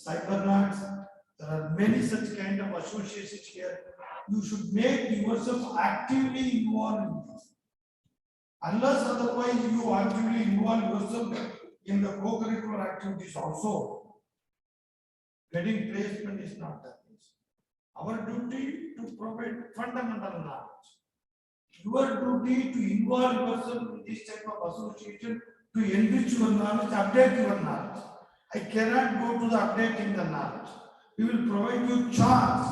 Cybernauts. There are many such kind of associations here. You should make yourself actively involved in this. Unless otherwise you actively involve yourself in the co-curricular activities also, getting placement is not that easy. Our duty to provide fundamental knowledge. Your duty to involve yourself in this type of association to enrich your knowledge, update your knowledge. I cannot go to the updating the knowledge. We will provide you chance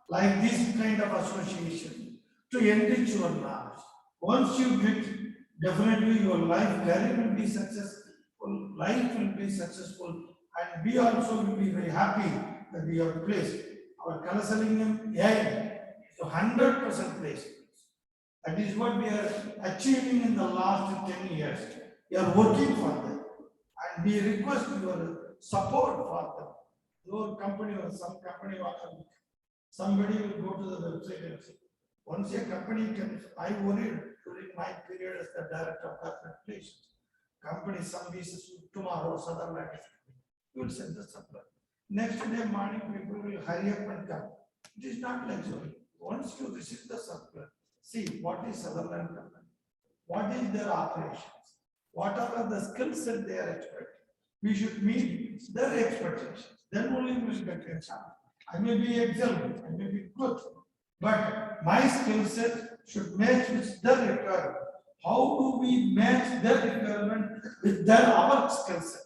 like this kind of association to enrich your knowledge. Once you get, definitely your life career will be successful, life will be successful, and we also will be very happy that we are placed. Our Kalasalingam aim is 100% placement. That is what we are achieving in the last 10 years. We are working for them. And we request your support for them. Your company or some company or somebody will go to the website and say, once a company comes, I worried during my period as the director of corporate relations. Company, some pieces tomorrow, Sutherland is coming. You will send the supply. Next day morning, people will hurry up and come. It is not like so. Once you receive the supply, see what is Sutherland company, what is their operations, what are the skill set they are expecting. We should meet their expectations. Then only we will get a chance. I may be excellent, I may be good, but my skill set should match with their requirement. How do we match their requirement with our skill set?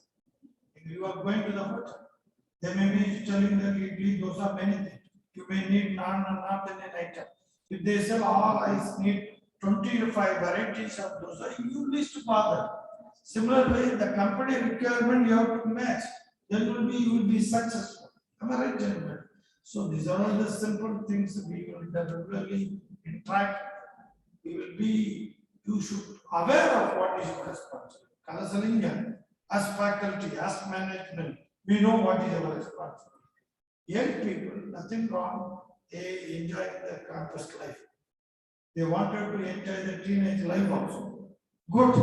If you are going to the hotel, they may be telling that those are many things. You may need not an item. If they say all I need 25 varieties of dosa, you least bother. Similarly, the company requirement you have to match. Then you will be successful. Am I right, gentlemen? So these are all the simple things we will regularly interact. You should aware of what is your responsibility. Kalasalingam, as faculty, as management, we know what is our responsibility. Young people, nothing wrong, they enjoy the campus life. They wanted to enjoy the teenage life also. Good.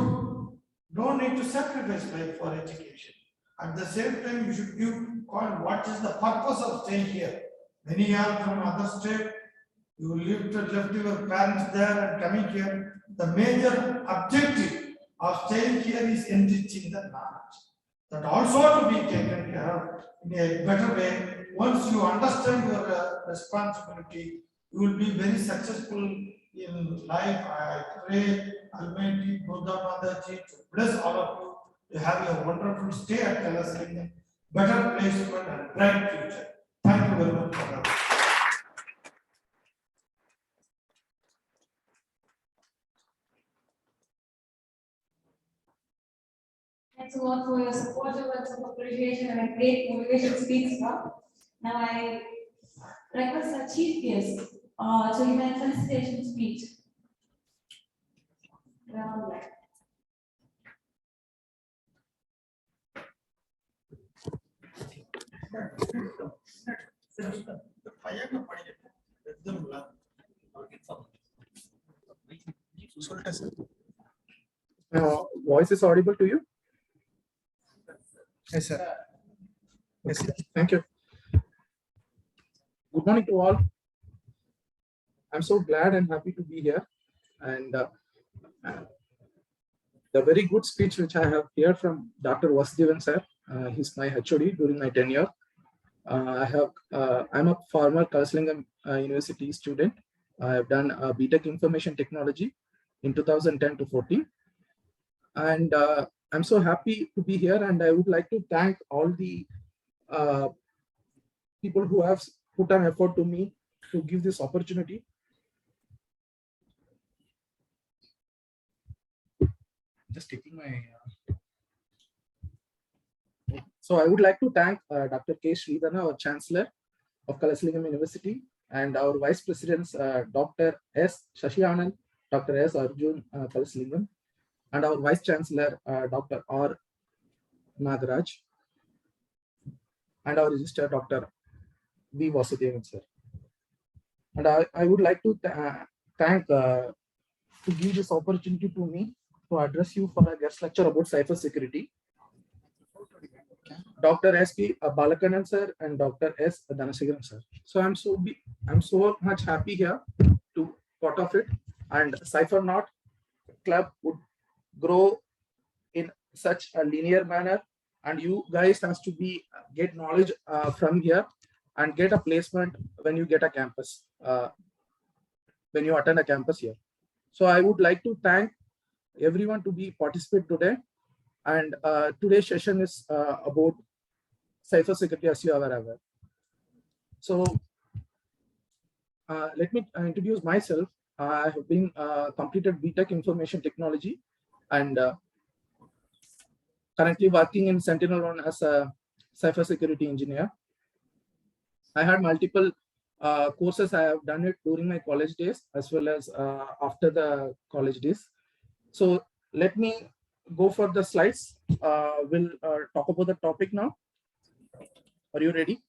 Don't need to sacrifice life for education. At the same time, you should give call what is the purpose of staying here. Many are from other state. You left your parents there and coming here. The major objective of staying here is enriching the knowledge. That also to be taken care of in a better way. Once you understand your responsibility, you will be very successful in life. I pray Almighty Buddha Mataji to bless all of you to have a wonderful stay at Kalasalingam, better placement and bright future. Thank you very much for that. Thanks a lot for your supportive words of appreciation and a great motivation speech. Now I request our chief guest to give a felicitation speech. Voice is audible to you? Yes, sir. Yes, sir. Thank you. Good morning to all. I'm so glad and happy to be here. And the very good speech which I have heard from Dr. Vasudevan sir, he's my HOD during my tenure. I'm a former Kalasalingam University student. I have done BTech Information Technology in 2010 to 14. And I'm so happy to be here, and I would like to thank all the people who have put an effort to me to give this opportunity. Just taking my. So I would like to thank Dr. K. Sridhana, our Chancellor of Kalasalingam University, and our Vice Presidents, Dr. S. Shashi Anand, Dr. S. Arjun Kalasalingam, and our Vice Chancellor, Dr. R. Nagaraj, and our Registrar, Dr. V. Vasudevan sir. And I would like to thank to give this opportunity to me to address you for a guest lecture about cybersecurity. Dr. S.P. Balakanan sir and Dr. S. Dhanasekaran sir. So I'm so much happy here to part of it, and Cybernaut Club would grow in such a linear manner, and you guys has to get knowledge from here and get a placement when you get a campus, when you attend a campus here. So I would like to thank everyone to participate today, and today's session is about cybersecurity, as you are aware. So let me introduce myself. I have been completed BTech Information Technology, and currently working in Sentinel-1 as a cybersecurity engineer. I had multiple courses. I have done it during my college days as well as after the college days. So let me go for the slides. We'll talk about the topic now. Are you ready?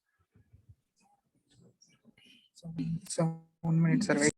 So 1 minute, sir. Wait.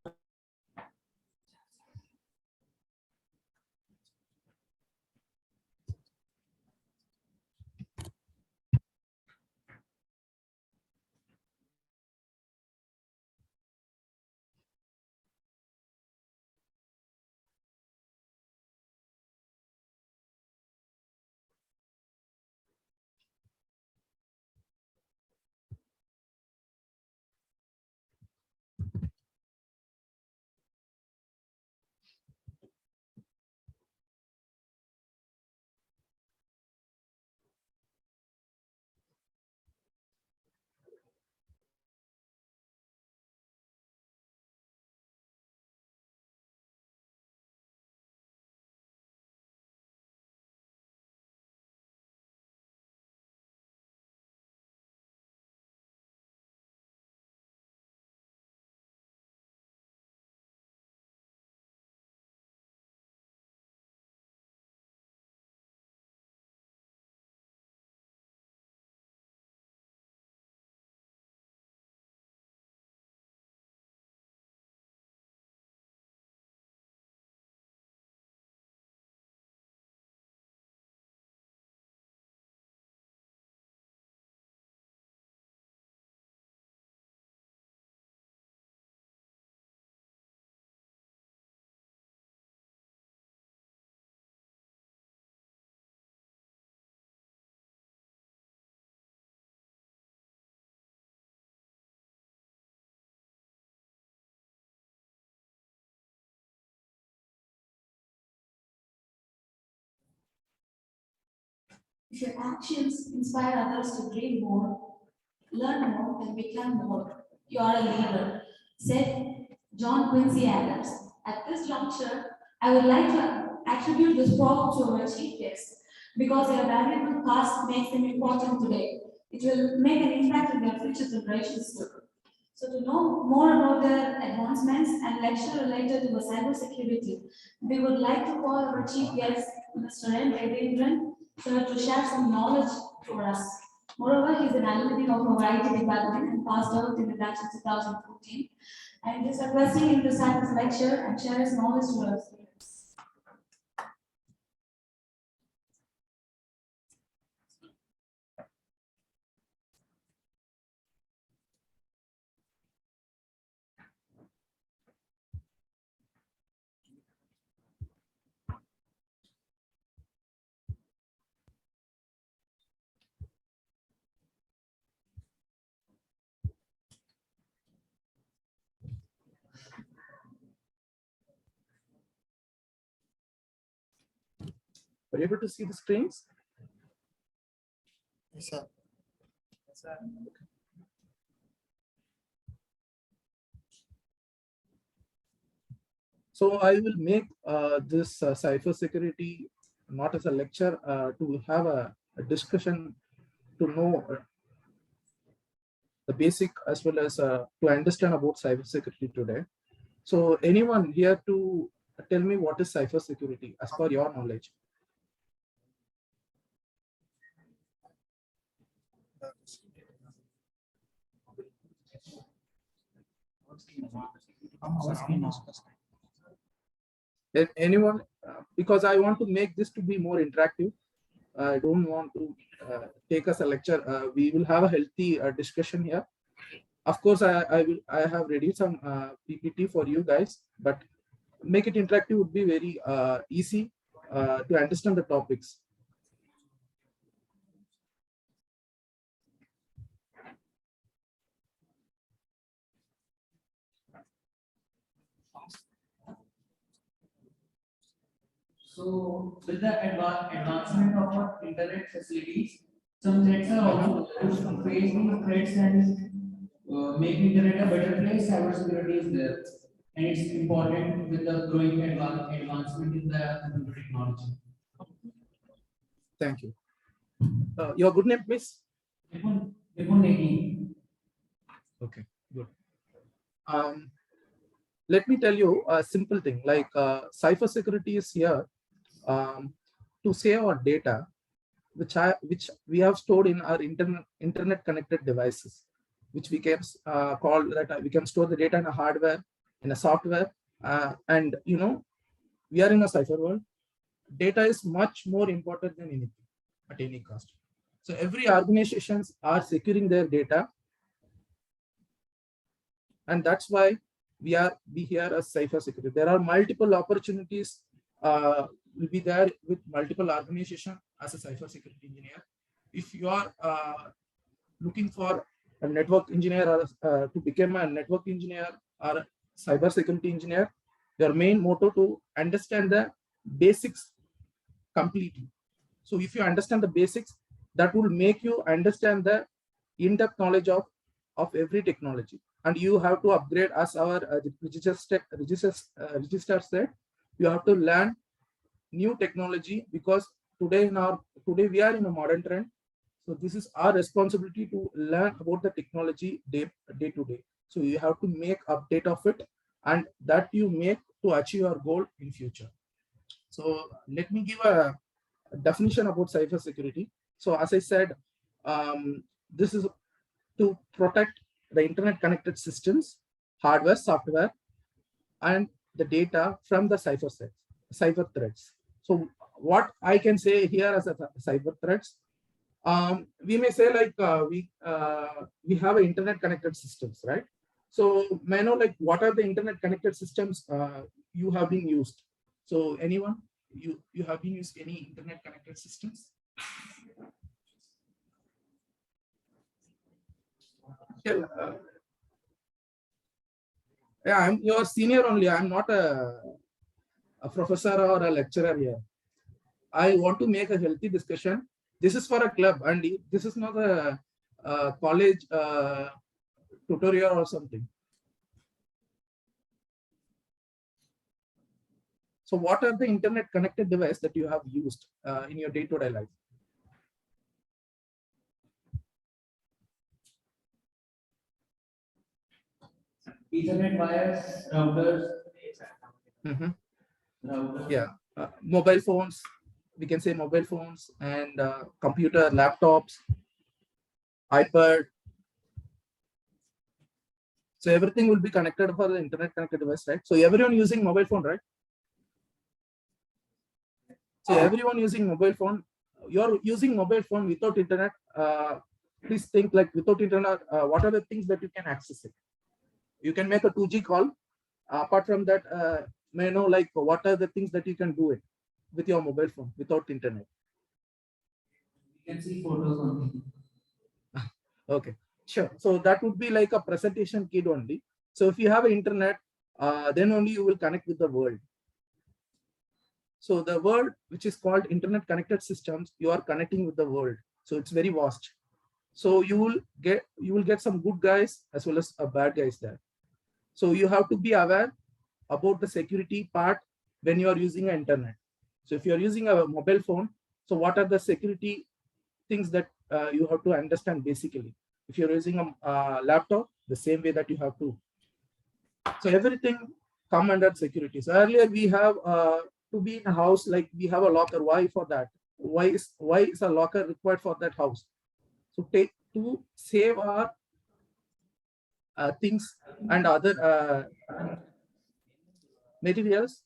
If your actions inspire others to dream more, learn more, and become more, you are a leader, said John Quincy Adams. At this juncture, I would like to attribute this proverb to our chief guests because their valuable past makes them important today. It will make an impact in their future generations too. So to know more about their advancements and lecture related to the cybersecurity, we would like to call our chief guest, Mr. N. Devendran, sir, to share some knowledge for us. Moreover, he is an alumni of our IT department and passed out in the batch of 2014. And is requesting him to start his lecture and share his knowledge to our students. Are you able to see the screens? Yes, sir. Yes, sir. So I will make this cybersecurity not as a lecture, to have a discussion to know the basic as well as to understand about cybersecurity today. So anyone here to tell me what is cybersecurity as per your knowledge? Anyone? Because I want to make this to be more interactive. I don't want to take us a lecture. We will have a healthy discussion here. Of course, I have ready some PPT for you guys, but make it interactive would be very easy to understand the topics. So, with the advancement of our internet facilities, some threats are also there. To face these threats and make internet a better place, cybersecurity is there. And it's important with the growing advancement in the computer technology. Thank you. Your good name, please? Vipun Negi. Okay, good. Let me tell you a simple thing, like cybersecurity is here to save our data, which we have stored in our internet connected devices, which we can call that we can store the data in a hardware, in a software, and we are in a cyber world. Data is much more important than anything at any cost. So every organizations are securing their data, and that's why we here as cybersecurity. There are multiple opportunities will be there with multiple organizations as a cybersecurity engineer. If you are looking for a network engineer or to become a network engineer or a cybersecurity engineer, your main motto to understand the basics completely. So if you understand the basics, that will make you understand the in-depth knowledge of every technology. And you have to upgrade, as our register said, you have to learn new technology, because today we are in a modern trend. So this is our responsibility to learn about the technology day to day. So you have to make update of it, and that you make to achieve your goal in future. So let me give a definition about cybersecurity. So as I said, this is to protect the internet connected systems, hardware, software, and the data from the cyber threats. So what I can say here as a cyber threats, we may say like we have a internet connected systems, right? So may I know like what are the internet connected systems you have been used? So anyone, you have been used any internet connected systems? Yeah, I'm your senior only. I'm not a professor or a lecturer here. I want to make a healthy discussion. This is for a club, and this is not a college tutorial or something. So what are the internet connected devices that you have used in your day-to-day life? Ethernet wires, routers. Yeah, mobile phones. We can say mobile phones and computer, laptops, iPad. So everything will be connected for the internet connected device, right? So everyone using mobile phone, right? So everyone using mobile phone. You're using mobile phone without internet. Please think like without internet, what are the things that you can access it? You can make a 2G call. Apart from that, may I know like what are the things that you can do it with your mobile phone without internet? You can see photos on it. Okay, sure. So that would be like a presentation kit only. So if you have internet, then only you will connect with the world. So the world, which is called internet connected systems, you are connecting with the world. So it's very vast. So you will get some good guys as well as bad guys there. So you have to be aware about the security part when you are using an internet. So if you are using a mobile phone, so what are the security things that you have to understand basically? If you're using a laptop, the same way that you have to. So everything come under security. So earlier we have to be in a house, like we have a locker. Why for that? Why is a locker required for that house? So to save our things and other materials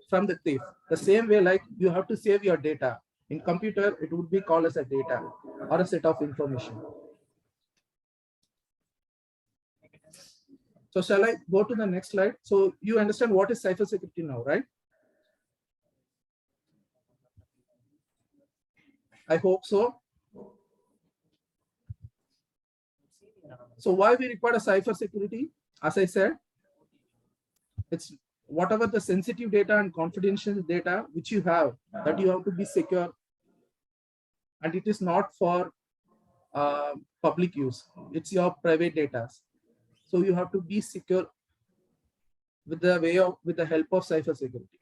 from the thief. The same way, like you have to save your data. In computer, it would be called as a data or a set of information. So shall I go to the next slide? So you understand what is cybersecurity now, right? I hope so. So why we require a cybersecurity? As I said, it's whatever the sensitive data and confidential data which you have, that you have to be secure, and it is not for public use. It's your private data. So you have to be secure with the help of cybersecurity.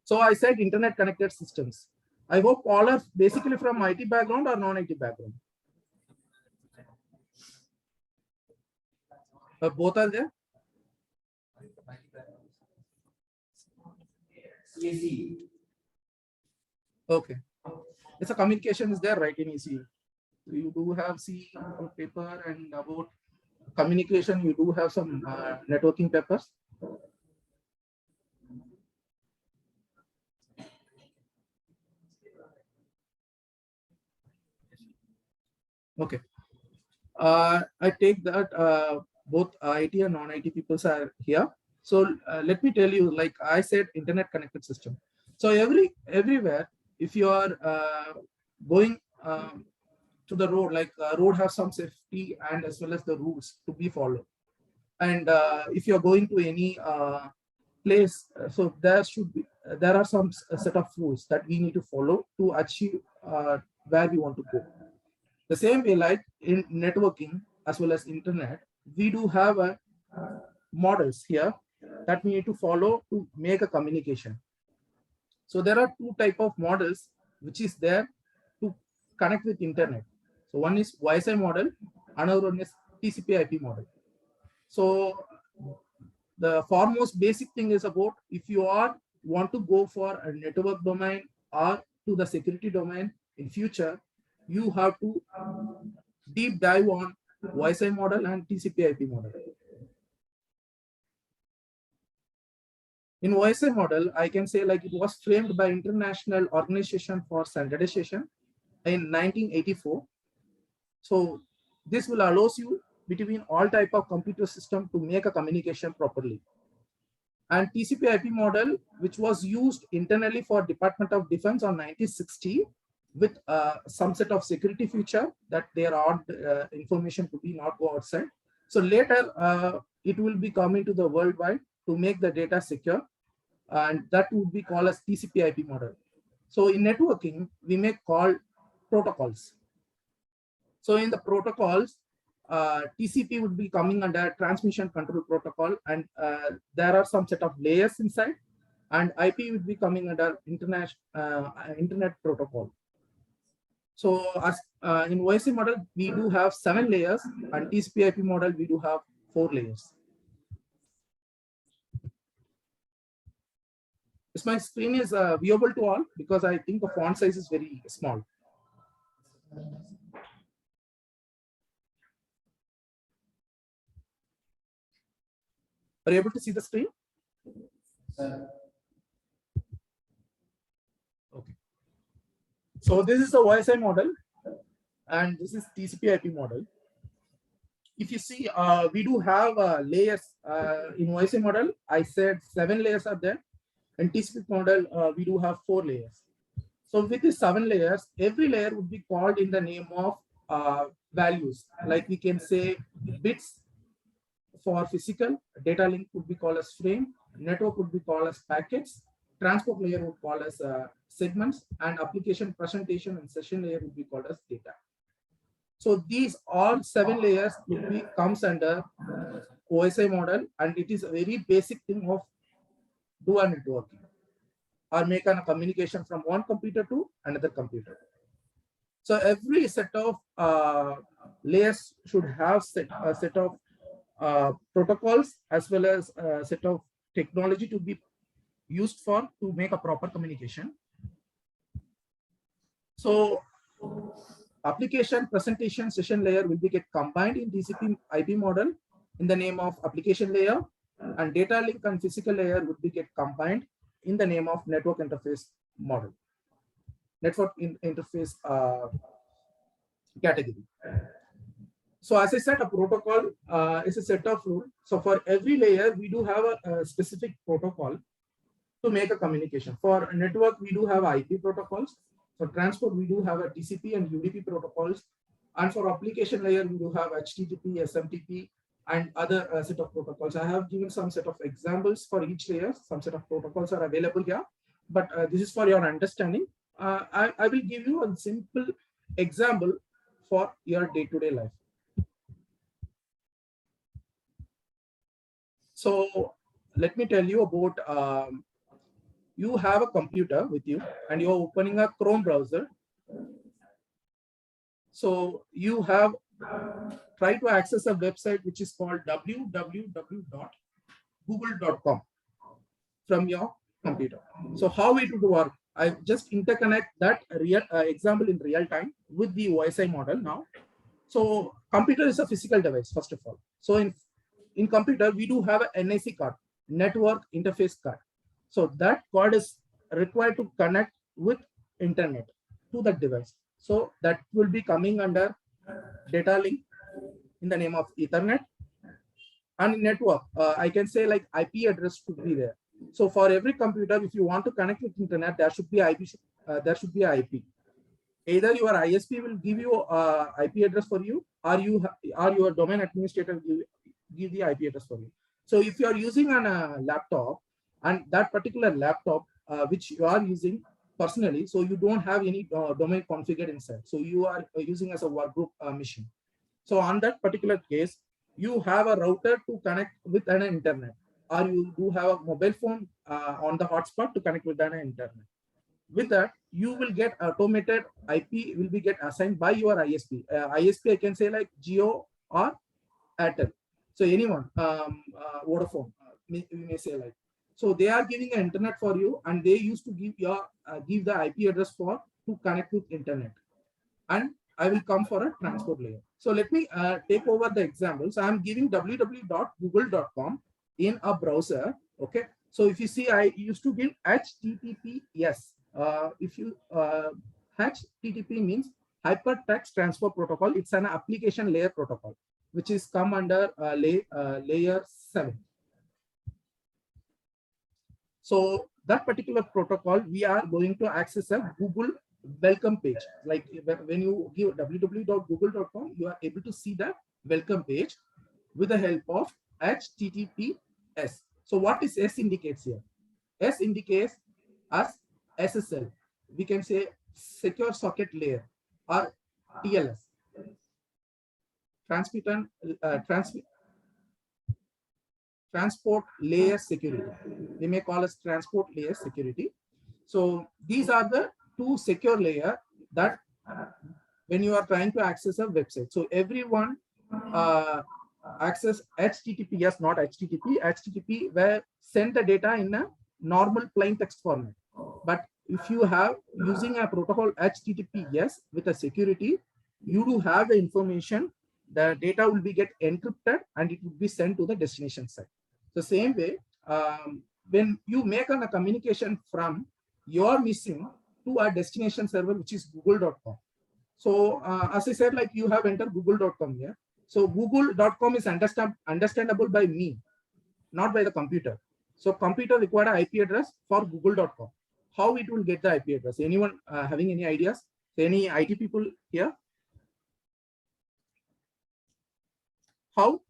So I said internet connected systems. I hope all are basically from IT background or non-IT background. Both are there. CSE. Okay. It's a communication is there, right, in ECE. You do have C paper, and about communication, you do have some networking papers. Okay. I take that both IT and non-IT people are here. So let me tell you, like I said, internet connected system. So everywhere, if you are going to the road, like road has some safety and as well as the rules to be followed. And if you are going to any place, so there are some set of rules that we need to follow to achieve where we want to go. The same way, like in networking as well as internet, we do have models here that we need to follow to make a communication. So there are two type of models which is there to connect with internet. So one is Wi-Fi model, another one is TCP/IP model. So the foremost basic thing is about if you want to go for a network domain or to the security domain in future, you have to deep dive on Wi-Fi model and TCP/IP model. In Wi-Fi model, I can say like it was framed by International Organization for Standardization in 1984. So this will allows you between all type of computer system to make a communication properly. And TCP/IP model, which was used internally for Department of Defense on 1960, with some set of security feature that there are information to be not go outside. So later it will be coming to the worldwide to make the data secure, and that would be called as TCP/IP model. So in networking, we may call protocols. So in the protocols, TCP would be coming under transmission control protocol, and there are some set of layers inside, and IP would be coming under internet protocol. So as in Wi-Fi model, we do have 7 layers, and TCP/IP model, we do have 4 layers. Is my screen is viewable to all? Because I think the font size is very small. Are you able to see the screen? Okay. So this is the Wi-Fi model, and this is TCP/IP model. If you see, we do have layers in Wi-Fi model. I said 7 layers are there. In TCP model, we do have 4 layers. So with these 7 layers, every layer would be called in the name of values. Like we can say bits for physical, data link would be called as frame, network would be called as packets, transport layer would call as segments, and application presentation and session layer would be called as data. So these all 7 layers would be comes under OSI model, and it is a very basic thing of do a networking or make a communication from one computer to another computer. So every set of layers should have a set of protocols as well as a set of technology to be used for to make a proper communication. So application presentation session layer will be get combined in TCP/IP model in the name of application layer, and data link and physical layer would be get combined in the name of network interface model, interface category. So as I said, a protocol is a set of rules. So for every layer, we do have a specific protocol to make a communication. For network, we do have IP protocols. For transport, we do have a TCP and UDP protocols. And for application layer, we do have HTTP, SMTP, and other set of protocols. I have given some set of examples for each layer. Some set of protocols are available here, but this is for your understanding. I will give you a simple example for your day-to-day life. So let me tell you about, you have a computer with you and you're opening a Chrome browser. So you have tried to access a website which is called www.google.com from your computer. So how it would work? I just interconnect that real example in real time with the OSI model now. So computer is a physical device, first of all. So in computer, we do have an NIC card, network interface card. So that card is required to connect with internet to that device. So that will be coming under data link in the name of Ethernet. And in network, I can say like IP address should be there. So for every computer, if you want to connect with internet, there should be IP. IP. Either your ISP will give you IP address for you, or your domain administrator give the IP address for you. So if you are using on a laptop, and that particular laptop which you are using personally, so you don't have any domain configured inside. So you are using as a workgroup machine. So on that particular case, you have a router to connect with an internet, or you do have a mobile phone on the hotspot to connect with an internet. With that, you will get automated IP will be get assigned by your ISP. ISP, I can say like Geo or Airtel. So anyone, Vodafone, we may say like. So they are giving an internet for you, and they used to give the IP address for to connect with internet. And I will come for a transport layer. So let me take over the example. So I'm giving www.google.com in a browser. Okay. So if you see, I used to give HTTPS. If you HTTP means Hypertext Transfer Protocol. It's an application layer protocol, which is come under layer 7. So that particular protocol, we are going to access a Google welcome page. Like when you give www.google.com, you are able to see the welcome page with the help of HTTPS. So what is S indicates here? S indicates as SSL. We can say secure socket layer or TLS. Transport layer security. We may call as transport layer security. So these are the two secure layer that when you are trying to access a website. So everyone access HTTPS, not HTTP. HTTP where send the data in a normal plain text format. But if you have using a protocol HTTPS with a security, you do have the information. The data will be get encrypted and it will be sent to the destination site. The same way, when you make a communication from your machine to a destination server, which is google.com. So as I said, like you have entered google.com here. So google.com is understandable by me, not by the computer. So computer required an IP address for google.com. How it will get the IP address? Anyone having any ideas? Any IT people here? How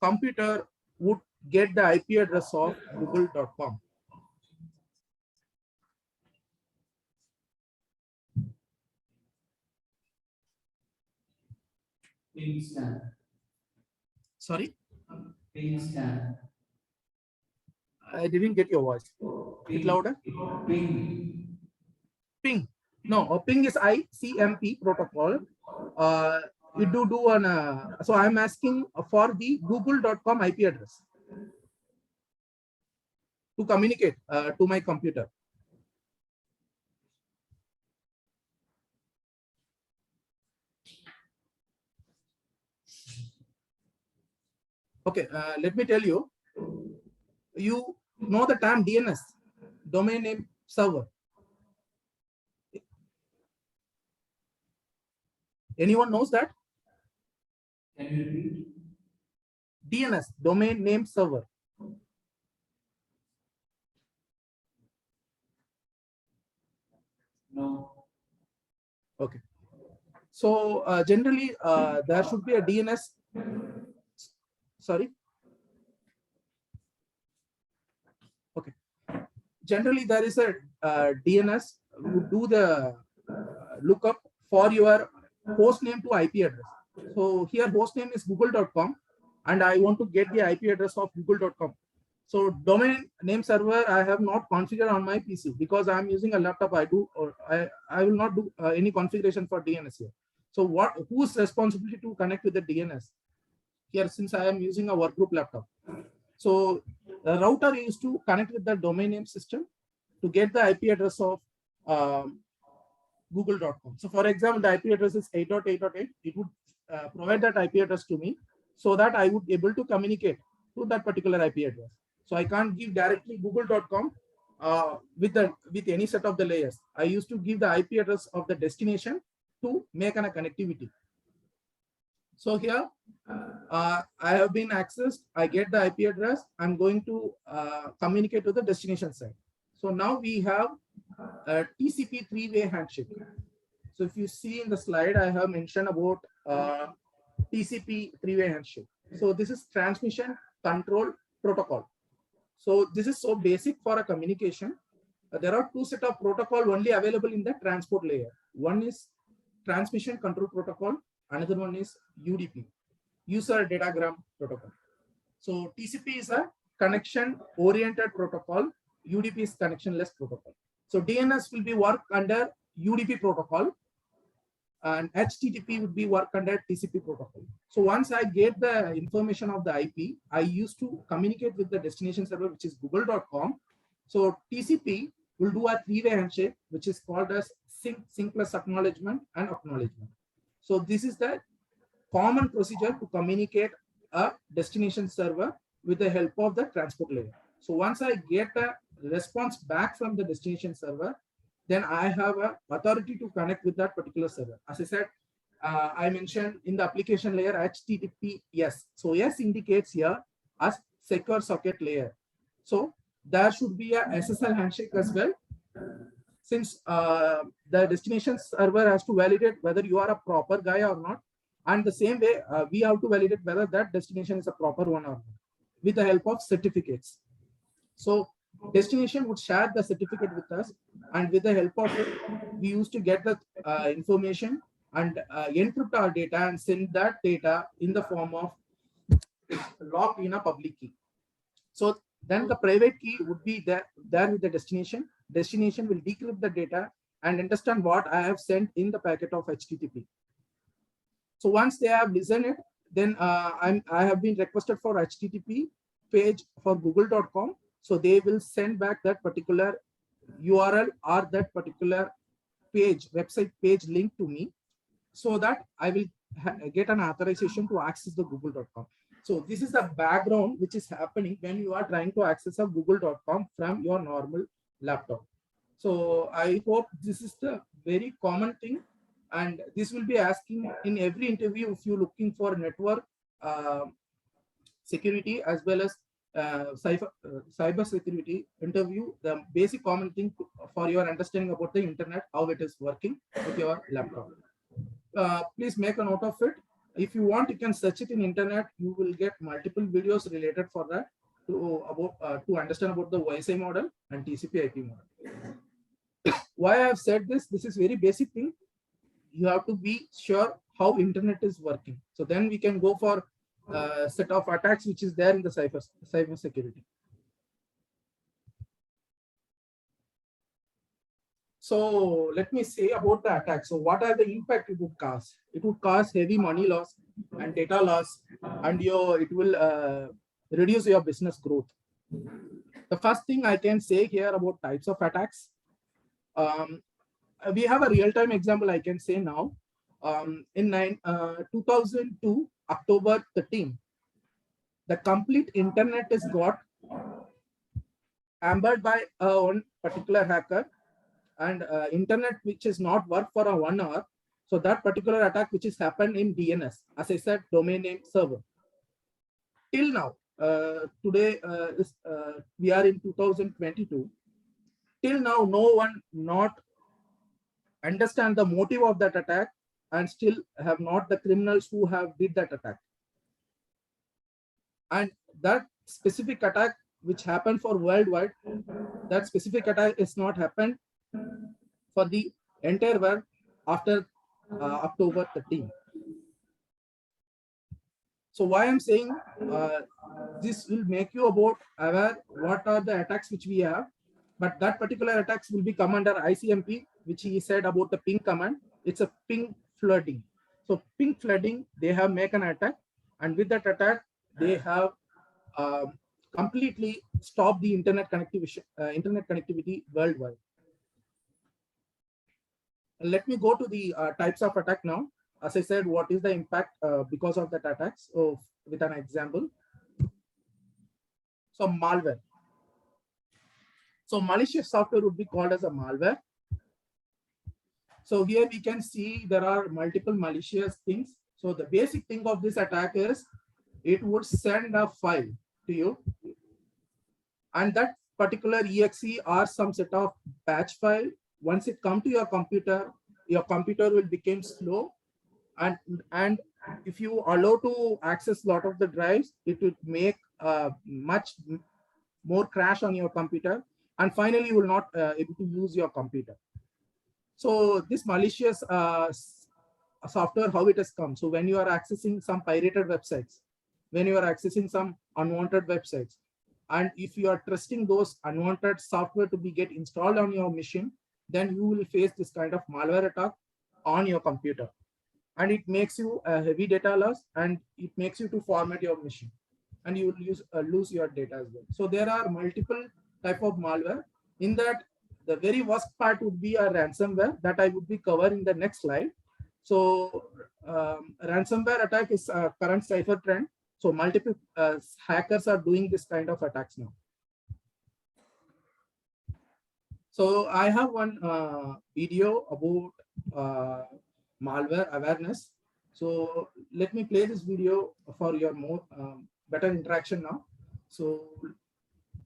computer would get the IP address of google.com? Ping scan. Sorry? Ping scan. I didn't get your voice. Bit louder. Ping. Ping. No, ping is ICMP protocol. You do an. So I'm asking for the google.com IP address to communicate to my computer. Okay, let me tell you. You know the term DNS, domain name server. Anyone knows that? Can you repeat? DNS, domain name server. No. Okay. So generally there should be a DNS. Sorry. Okay. Generally there is a DNS who do the lookup for your host name to IP address. So here host name is google.com and I want to get the IP address of google.com. So domain name server I have not configured on my PC because I am using a laptop. I will not do any configuration for DNS here. So whose responsibility to connect with the DNS here, since I am using a workgroup laptop? So the router used to connect with the domain name system to get the IP address of google.com. So for example, the IP address is 8.8.8. It would provide that IP address to me so that I would be able to communicate to that particular IP address. So I can't give directly google.com with any set of the layers. I used to give the IP address of the destination to make a connectivity. So here I have been accessed. I get the IP address. I'm going to communicate to the destination side. So now we have a TCP three-way handshake. So if you see in the slide, I have mentioned about TCP three-way handshake. So this is transmission control protocol. So this is so basic for a communication. There are two set of protocol only available in the transport layer. One is transmission control protocol. Another one is UDP, user datagram protocol. So TCP is a connection oriented protocol. UDP is connectionless protocol. So DNS will be work under UDP protocol and HTTP would be work under TCP protocol. So once I get the information of the IP, I used to communicate with the destination server, which is google.com. So TCP will do a three-way handshake, which is called as sync plus acknowledgement and acknowledgement. So this is the common procedure to communicate a destination server with the help of the transport layer. So once I get a response back from the destination server, then I have a authority to connect with that particular server. As I said, I mentioned in the application layer HTTPS. So S indicates here as secure socket layer. So there should be a SSL handshake as well, since the destination server has to validate whether you are a proper guy or not. And the same way, we have to validate whether that destination is a proper one or not with the help of certificates. So destination would share the certificate with us, and with the help of it, we used to get the information and encrypt our data and send that data in the form of locked in a public key. So then the private key would be there with the destination. Destination will decrypt the data and understand what I have sent in the packet of HTTP. So once they have listened it, then I have been requested for HTTP page for google.com. So they will send back that particular URL or that particular page, website page link to me, so that I will get an authorization to access the google.com. So this is the background which is happening when you are trying to access a google.com from your normal laptop. So I hope this is the very common thing, and this will be asking in every interview if you're looking for network security as well as cyber security interview. The basic common thing for your understanding about the internet, how it is working with your laptop. Please make a note of it. If you want, you can search it in internet. You will get multiple videos related for that to understand about the YSI model and TCP/IP model. Why I have said this? This is very basic thing. You have to be sure how internet is working. So then we can go for a set of attacks which is there in the cyber security. So let me say about the attack. So what are the impact it would cause? It would cause heavy money loss and data loss, and it will reduce your business growth. The first thing I can say here about types of attacks. We have a real-time example I can say now. In 2002, October 13, the complete internet is got hampered by one particular hacker, and internet which is not work for 1 hour, So that particular attack which is happened in DNS, as I said, domain name server. Till now, today we are in 2022. Till now, no one not understand the motive of that attack and still have not the criminals who have did that attack. And that specific attack which happened for worldwide, that specific attack is not happened for the entire world after October 13. So why I'm saying this will make you about aware what are the attacks which we have, but that particular attacks will be come under ICMP, which he said about the ping command. It's a ping flooding. So ping flooding, they have make an attack, and with that attack, they have completely stopped the internet connectivity worldwide. Let me go to the types of attack now. As I said, what is the impact because of that attacks? So with an example. So malware. So malicious software would be called as a malware. So here we can see there are multiple malicious things. So the basic thing of this attack is it would send a file to you, and that particular exe or some set of batch file, once it come to your computer will become slow, and if you allow to access a lot of the drives, it would make much more crash on your computer, and finally you will not able to use your computer. So this malicious software, how it has come. So when you are accessing some pirated websites, when you are accessing some unwanted websites, and if you are trusting those unwanted software to be get installed on your machine, then you will face this kind of malware attack on your computer, and it makes you a heavy data loss, and it makes you to format your machine, and you will lose your data as well. So there are multiple type of malware. In that, the very worst part would be a ransomware that I would be covering in the next slide. So ransomware attack is a current cipher trend. So multiple hackers are doing this kind of attacks now. So I have one video about malware awareness. So let me play this video for your more better interaction now. So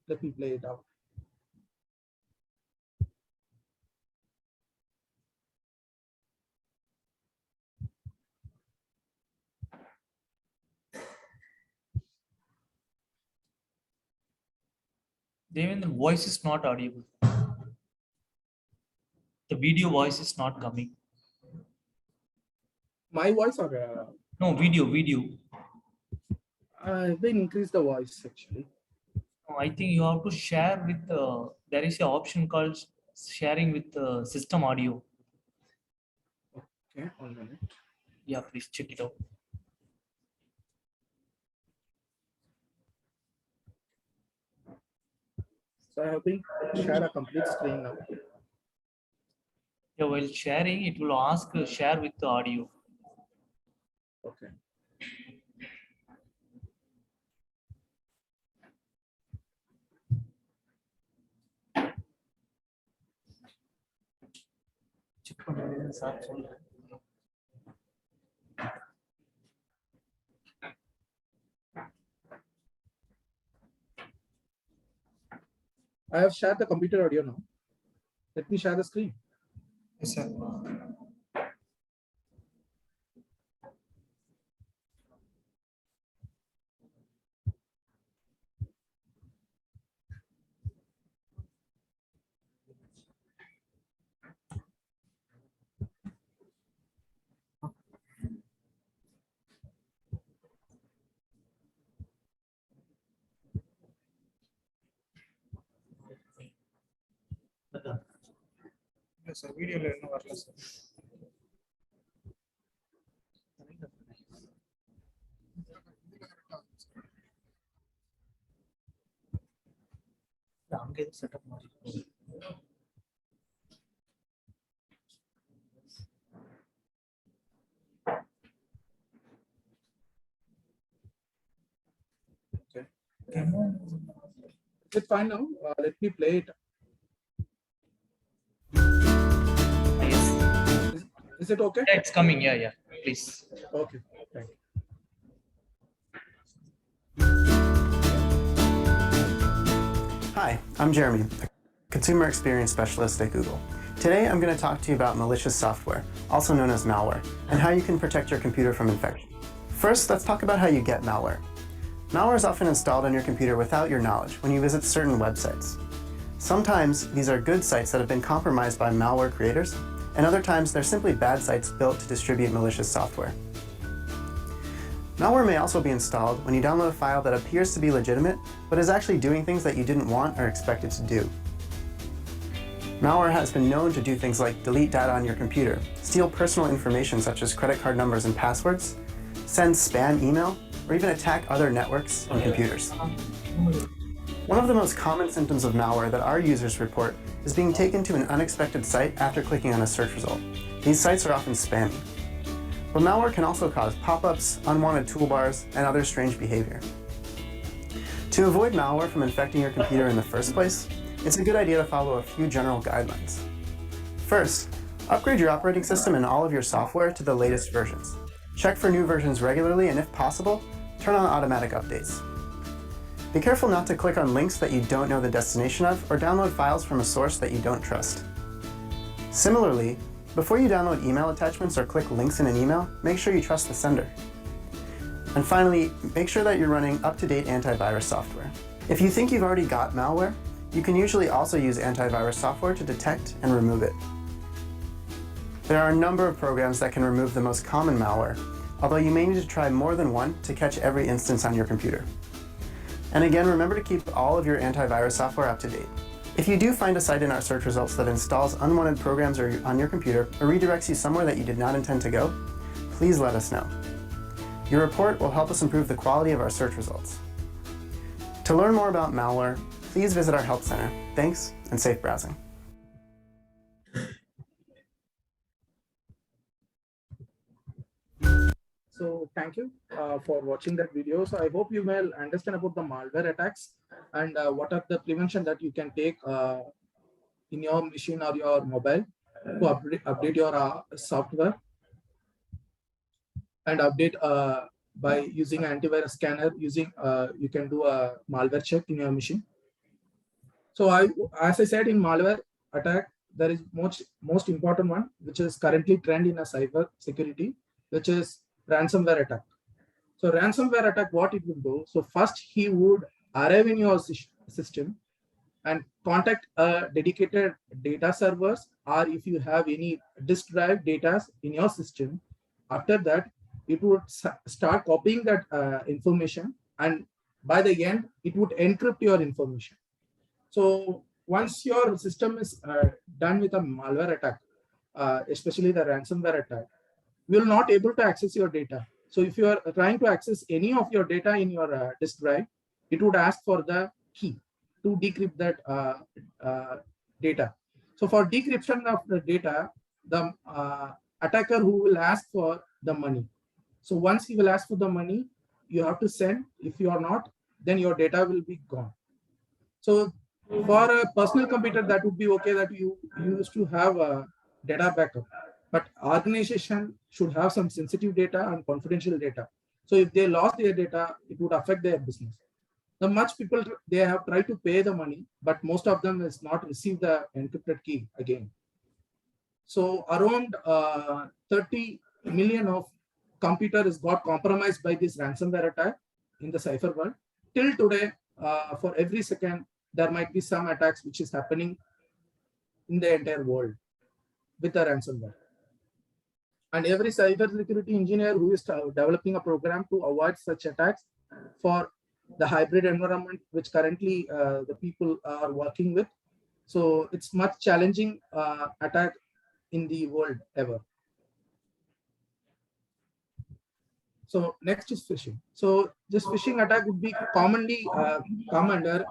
let me play it out. Devendra, voice is not audible. The video voice is not coming. My voice or No, video. they increase the voice actually. No, I think you have to share with. There is an option called sharing with system audio. Okay, 1 minute. Yeah, please check it out. So I have been share a complete screen now. Yeah, while sharing, it will ask share with the audio. Okay. Check on sir. I have shared the computer audio now. Let me share the screen. Yes, sir. Yes, sir. Video learn wireless. Setup. Okay. Is it fine now? Let me play it. Yes. Is it okay? Yeah, it's coming. Yeah, yeah. Please. Okay, thank you. Hi, I'm Jeremy, a consumer experience specialist at Google. Today I'm going to talk to you about malicious software, also known as malware, and how you can protect your computer from infection. First, let's talk about how you get malware. Malware is often installed on your computer without your knowledge when you visit certain websites. Sometimes these are good sites that have been compromised by malware creators, and other times they're simply bad sites built to distribute malicious software. Malware may also be installed when you download a file that appears to be legitimate, but is actually doing things that you didn't want or expect it to do. Malware has been known to do things like delete data on your computer, steal personal information such as credit card numbers and passwords, send spam email, or even attack other networks and computers. One of the most common symptoms of malware that our users report is being taken to an unexpected site after clicking on a search result. These sites are often spammy. But malware can also cause pop-ups, unwanted toolbars, and other strange behavior. To avoid malware from infecting your computer in the first place, it's a good idea to follow a few general guidelines. First, upgrade your operating system and all of your software to the latest versions. Check for new versions regularly, and if possible, turn on automatic updates. Be careful not to click on links that you don't know the destination of or download files from a source that you don't trust. Similarly, before you download email attachments or click links in an email, make sure you trust the sender. And finally, make sure that you're running up-to-date antivirus software. If you think you've already got malware, you can usually also use antivirus software to detect and remove it. There are a number of programs that can remove the most common malware, although you may need to try more than one to catch every instance on your computer. And again, remember to keep all of your antivirus software up to date. If you do find a site in our search results that installs unwanted programs on your computer or redirects you somewhere that you did not intend to go, please let us know. Your report will help us improve the quality of our search results. To learn more about malware, please visit our help center. Thanks, and safe browsing. So thank you for watching that video. So I hope you will understand about the malware attacks and what are the prevention that you can take in your machine or your mobile to update your software and update by using antivirus scanner. You can do a malware check in your machine. So as I said, in malware attack, there is most important one, which is currently trend in a cyber security, which is ransomware attack. So ransomware attack, what it will do? So first he would arrive in your system and contact a dedicated data servers, or if you have any disk drive data in your system, after that it would start copying that information, and by the end it would encrypt your information. So once your system is done with a malware attack, especially the ransomware attack, you will not able to access your data. So if you are trying to access any of your data in your disk drive, it would ask for the key to decrypt that data. So for decryption of the data, the attacker who will ask for the money. So once he will ask for the money, you have to send. If you are not, then your data will be gone. So for a personal computer, that would be okay, that you used to have a data backup. But organization should have some sensitive data and confidential data. So if they lost their data, it would affect their business. Now, much people, they have tried to pay the money, but most of them has not received the encrypted key again. So around 30 million of computers got compromised by this ransomware attack in the cyber world. Till today, for every second, there might be some attacks which is happening in the entire world with the ransomware. And every cybersecurity engineer who is developing a program to avoid such attacks for the hybrid environment, which currently the people are working with. So it's much challenging attack in the world ever. So next is phishing. So this phishing attack would be commonly come under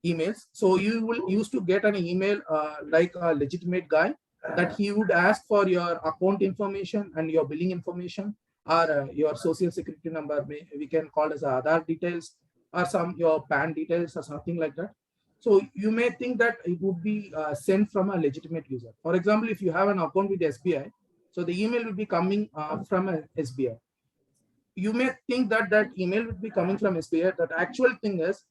emails. So you will used to get an email like a legitimate guy, that he would ask for your account information and your billing information, or your social security number, we can call as Aadhaar details, or some your PAN details or something like that. So you may think that it would be sent from a legitimate user. For example, if you have an account with SBI, so the email will be coming from a SBI. You may think that that email would be coming from SBI. That actual thing is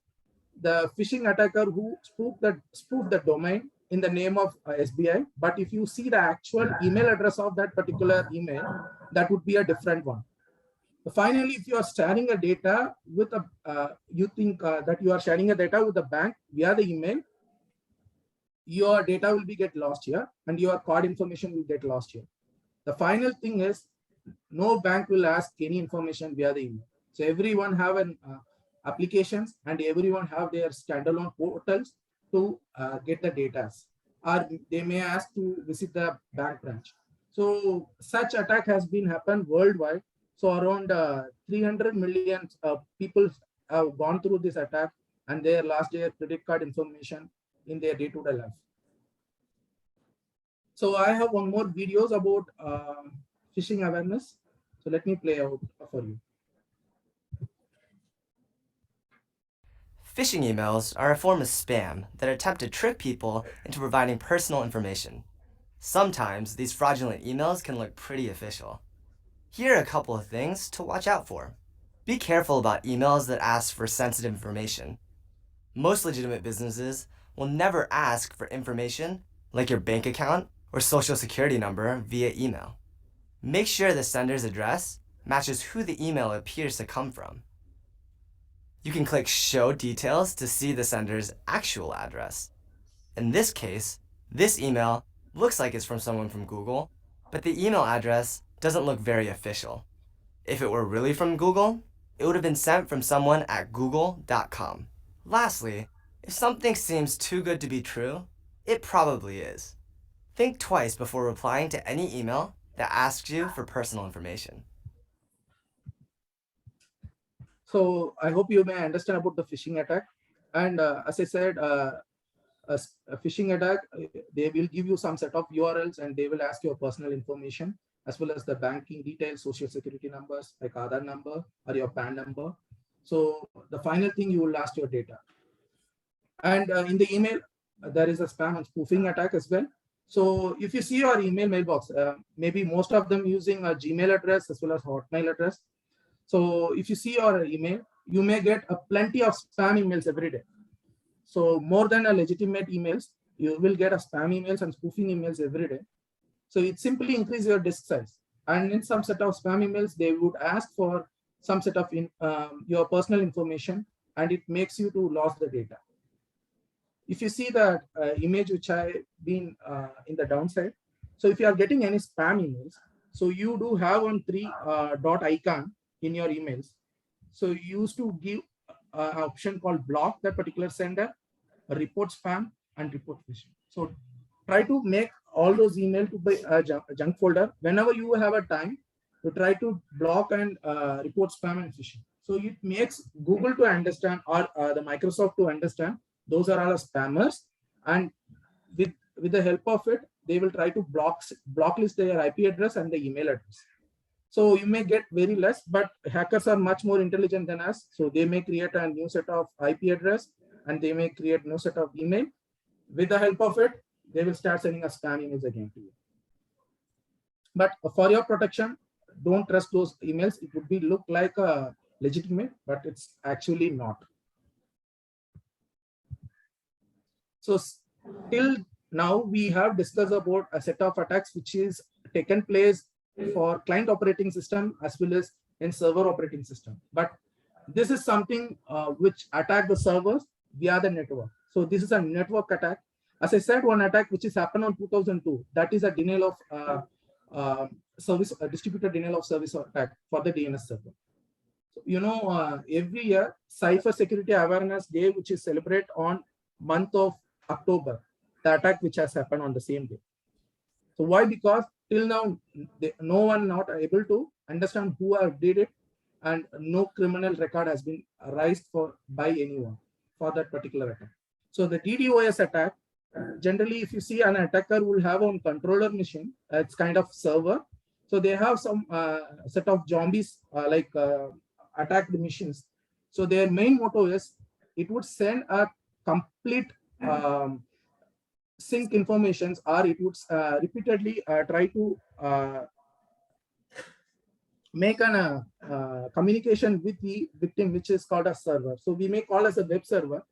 the phishing attacker who spoofed the domain in the name of SBI. But if you see the actual email address of that particular email, that would be a different one. Finally, if you are sharing a data with a, you think that you are sharing a data with the bank via the email, your data will be get lost here and your card information will get lost here. The final thing is no bank will ask any information via the email. So everyone have an applications and everyone have their standalone portals to get the data, or they may ask to visit the bank branch. So such attack has been happened worldwide. So around 300 million people have gone through this attack and they lost their credit card information in their day-to-day life. So I have one more videos about phishing awareness. So let me play out for you. Phishing emails are a form of spam that attempt to trick people into providing personal information. Sometimes these fraudulent emails can look pretty official. Here are a couple of things to watch out for. Be careful about emails that ask for sensitive information. Most legitimate businesses will never ask for information like your bank account or social security number via email. Make sure the sender's address matches who the email appears to come from. You can click Show Details to see the sender's actual address. In this case, this email looks like it's from someone from Google, but the email address doesn't look very official. If it were really from Google, it would have been sent from someone at google.com. Lastly, if something seems too good to be true, it probably is. Think twice before replying to any email that asks you for personal information. So I hope you may understand about the phishing attack. And as I said, a phishing attack, they will give you some set of URLs and they will ask your personal information as well as the banking details, social security numbers like Aadhaar number or your PAN number. So the final thing, you will ask your data. And in the email, there is a spam and spoofing attack as well. So if you see your email mailbox, maybe most of them using a Gmail address as well as Hotmail address. So if you see your email, you may get plenty of spam emails every day. So more than a legitimate emails, you will get a spam emails and spoofing emails every day. So it simply increase your disk size. And in some set of spam emails, they would ask for some set of your personal information, and it makes you to lose the data. If you see the image which I been in the downside, so if you are getting any spam emails, so you do have one dot icon in your emails. So you used to give an option called block that particular sender, report spam, and report phishing. So try to make all those emails to be a junk folder. Whenever you have a time, to try to block and report spam and phishing. So it makes Google to understand, or the Microsoft to understand those are all spammers, and with the help of it, they will try to blocklist their IP address and the email address. So you may get very less, but hackers are much more intelligent than us. So they may create a new set of IP address and they may create new set of email. With the help of it, they will start sending a spam emails again to you. But for your protection, don't trust those emails. It would be look like a legitimate, but it's actually not. So till now, we have discussed about a set of attacks which is taken place for client operating system as well as in server operating system. But this is something which attack the servers via the network. So this is a network attack. As I said, one attack which is happened on 2002, that is a denial of service, a distributed denial of service attack for the DNS server. So, you know, every year, Cyber Security Awareness Day, which is celebrated on month of October, the attack which has happened on the same day. So why? Because till now, no one not able to understand who did it, and no criminal record has been raised by anyone for that particular attack. So the DDoS attack, generally, if you see an attacker will have on controller machine, it's kind of server. So they have some set of zombies attack the machines. So their main motto is it would send a complete sync informations, or it would repeatedly try to make an communication with the victim, which is called a server. So we may call as a web server.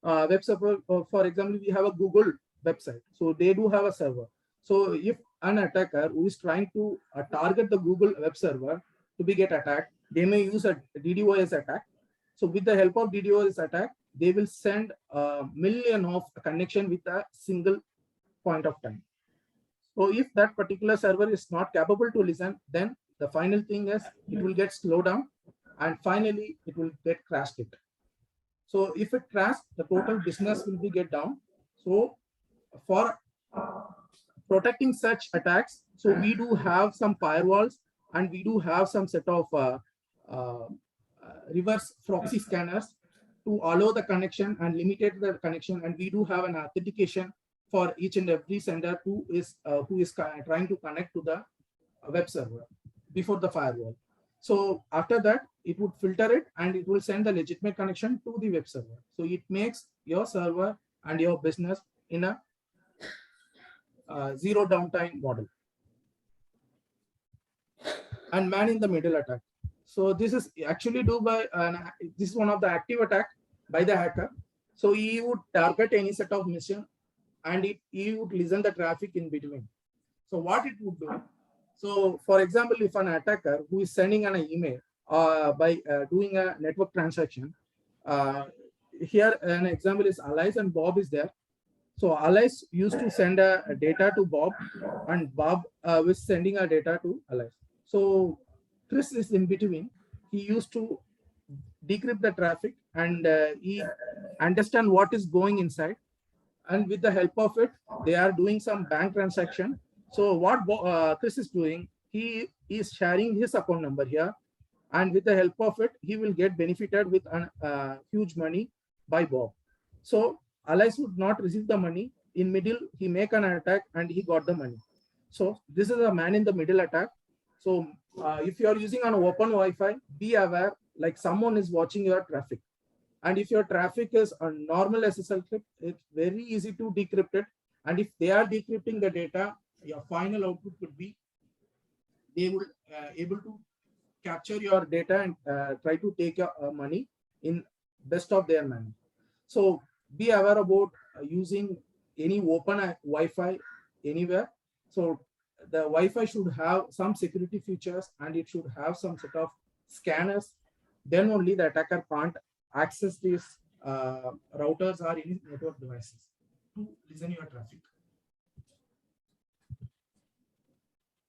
Web server, for example, we have a Google website, so they do have a server. So if an attacker who is trying to target the Google web server to be get attacked, they may use a DDoS attack. So with the help of DDoS attack, they will send a million of connection with a single point of time. So if that particular server is not capable to listen, then the final thing is it will get slowed down, and finally it will get crashed it. So if it crashed, the total business will be get down. So for protecting such attacks, so we do have some firewalls, and we do have some set of reverse proxy scanners to allow the connection and limited the connection, and we do have an authentication for each and every sender who is trying to connect to the web server before the firewall. So after that, it would filter it and it will send the legitimate connection to the web server. So it makes your server and your business in a zero downtime model. And man in the middle attack. So this is actually do by this is one of the active attack by the hacker. So he would target any set of mission, and he would listen the traffic in between. So what it would do? So for example, if an attacker who is sending an email by doing a network transaction, here an example is Alice and Bob is there. So Alice used to send a data to Bob, and Bob was sending a data to Alice. So Chris is in between. He used to decrypt the traffic, and he understand what is going inside. And with the help of it, they are doing some bank transaction. So what Chris is doing, he is sharing his account number here, and with the help of it, he will get benefited with huge money by Bob. So Alice would not receive the money. In middle, he make an attack and he got the money. So this is a man in the middle attack. So if you are using an open Wi-Fi, be aware like someone is watching your traffic. And if your traffic is a normal SSL script, it's very easy to decrypt it. And if they are decrypting the data, your final output could be they will able to capture your data and try to take your money in best of their manner. So be aware about using any open Wi-Fi anywhere. So the Wi-Fi should have some security features, and it should have some sort of scanners. Then only the attacker can't access these routers or any network devices to listen your traffic.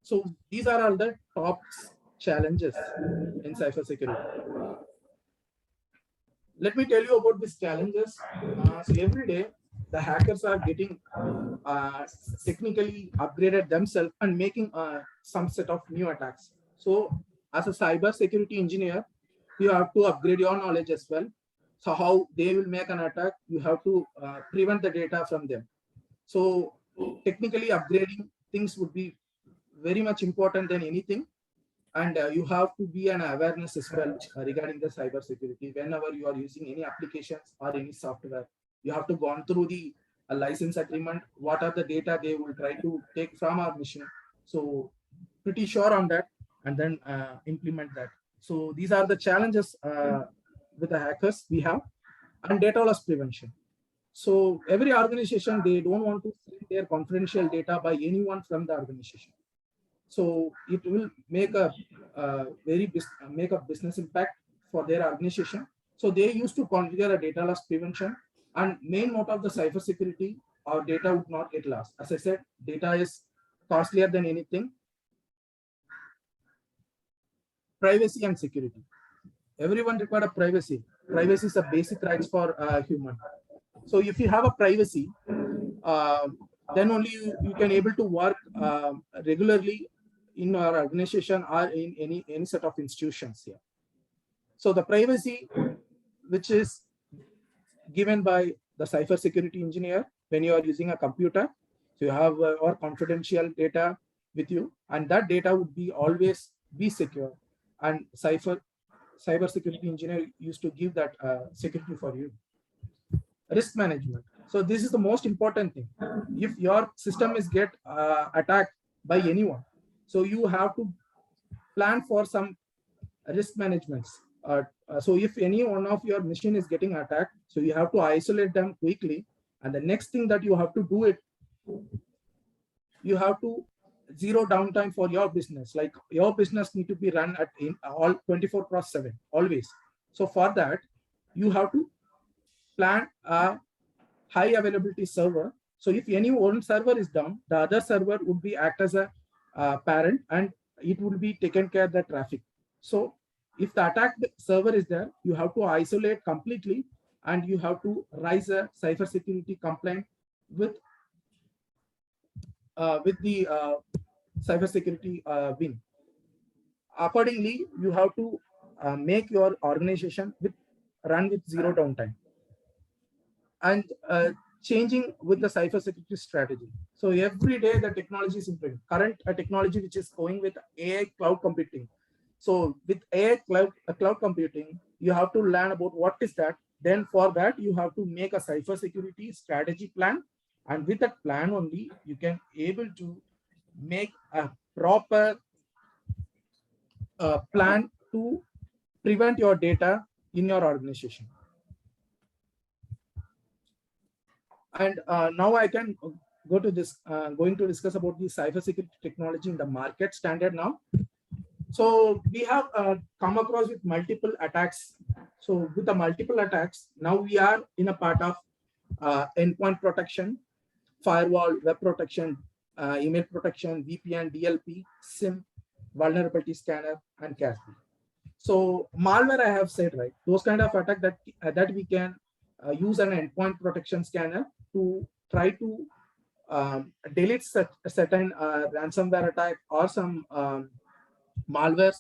So these are all the top challenges in cybersecurity. Let me tell you about these challenges. So every day, the hackers are getting technically upgraded themselves and making some set of new attacks. So as a cybersecurity engineer, you have to upgrade your knowledge as well. So how they will make an attack, you have to prevent the data from them. So technically upgrading things would be very much important than anything. And you have to be an awareness as well regarding the cyber security. Whenever you are using any applications or any software, you have to go on through the license agreement. What are the data they will try to take from our machine? So pretty sure on that, and then implement that. So these are the challenges with the hackers we have, and data loss prevention. So every organization, they don't want to send their confidential data by anyone from the organization. So it will make a make a business impact for their organization. So they used to configure a data loss prevention, and main motto of the cyber security, our data would not get lost. As I said, data is costlier than anything. Privacy and security. Everyone requires a privacy. Privacy is a basic rights for human. So if you have a privacy, then only you can able to work regularly in our organization or in any set of institutions here. So the privacy, which is given by the cyber security engineer when you are using a computer, so you have our confidential data with you, and that data would be always be secure. And cyber security engineer used to give that security for you. Risk management. So this is the most important thing. If your system is get attacked by anyone, so you have to plan for some risk management. So if any one of your machine is getting attacked, so you have to isolate them quickly. And the next thing that you have to do it, you have to zero downtime for your business. Like your business need to be run at in all 24/7 always. So for that, you have to plan a high availability server. So if any one server is down, the other server would be act as a parent, and it will be taken care of the traffic. So if the attacked server is there, you have to isolate completely, and you have to raise a cybersecurity complaint with the cybersecurity wing. Accordingly, you have to make your organization run with zero downtime, and changing with the cybersecurity strategy. So every day the technology is improving. Current technology which is going with AI cloud computing. So with AI cloud computing, you have to learn about what is that. Then for that, you have to make a cybersecurity strategy plan. And with that plan only, you can able to make a proper plan to prevent your data in your organization. And now I can go to this, going to discuss about the cybersecurity technology in the market standard now. So we have come across with multiple attacks. So with the multiple attacks, now we are in a part of endpoint protection, firewall, web protection, email protection, VPN, DLP, SIM, vulnerability scanner, and CASB. So malware, I have said, right, those kind of attack that we can use an endpoint protection scanner to try to delete certain ransomware attack or some malwares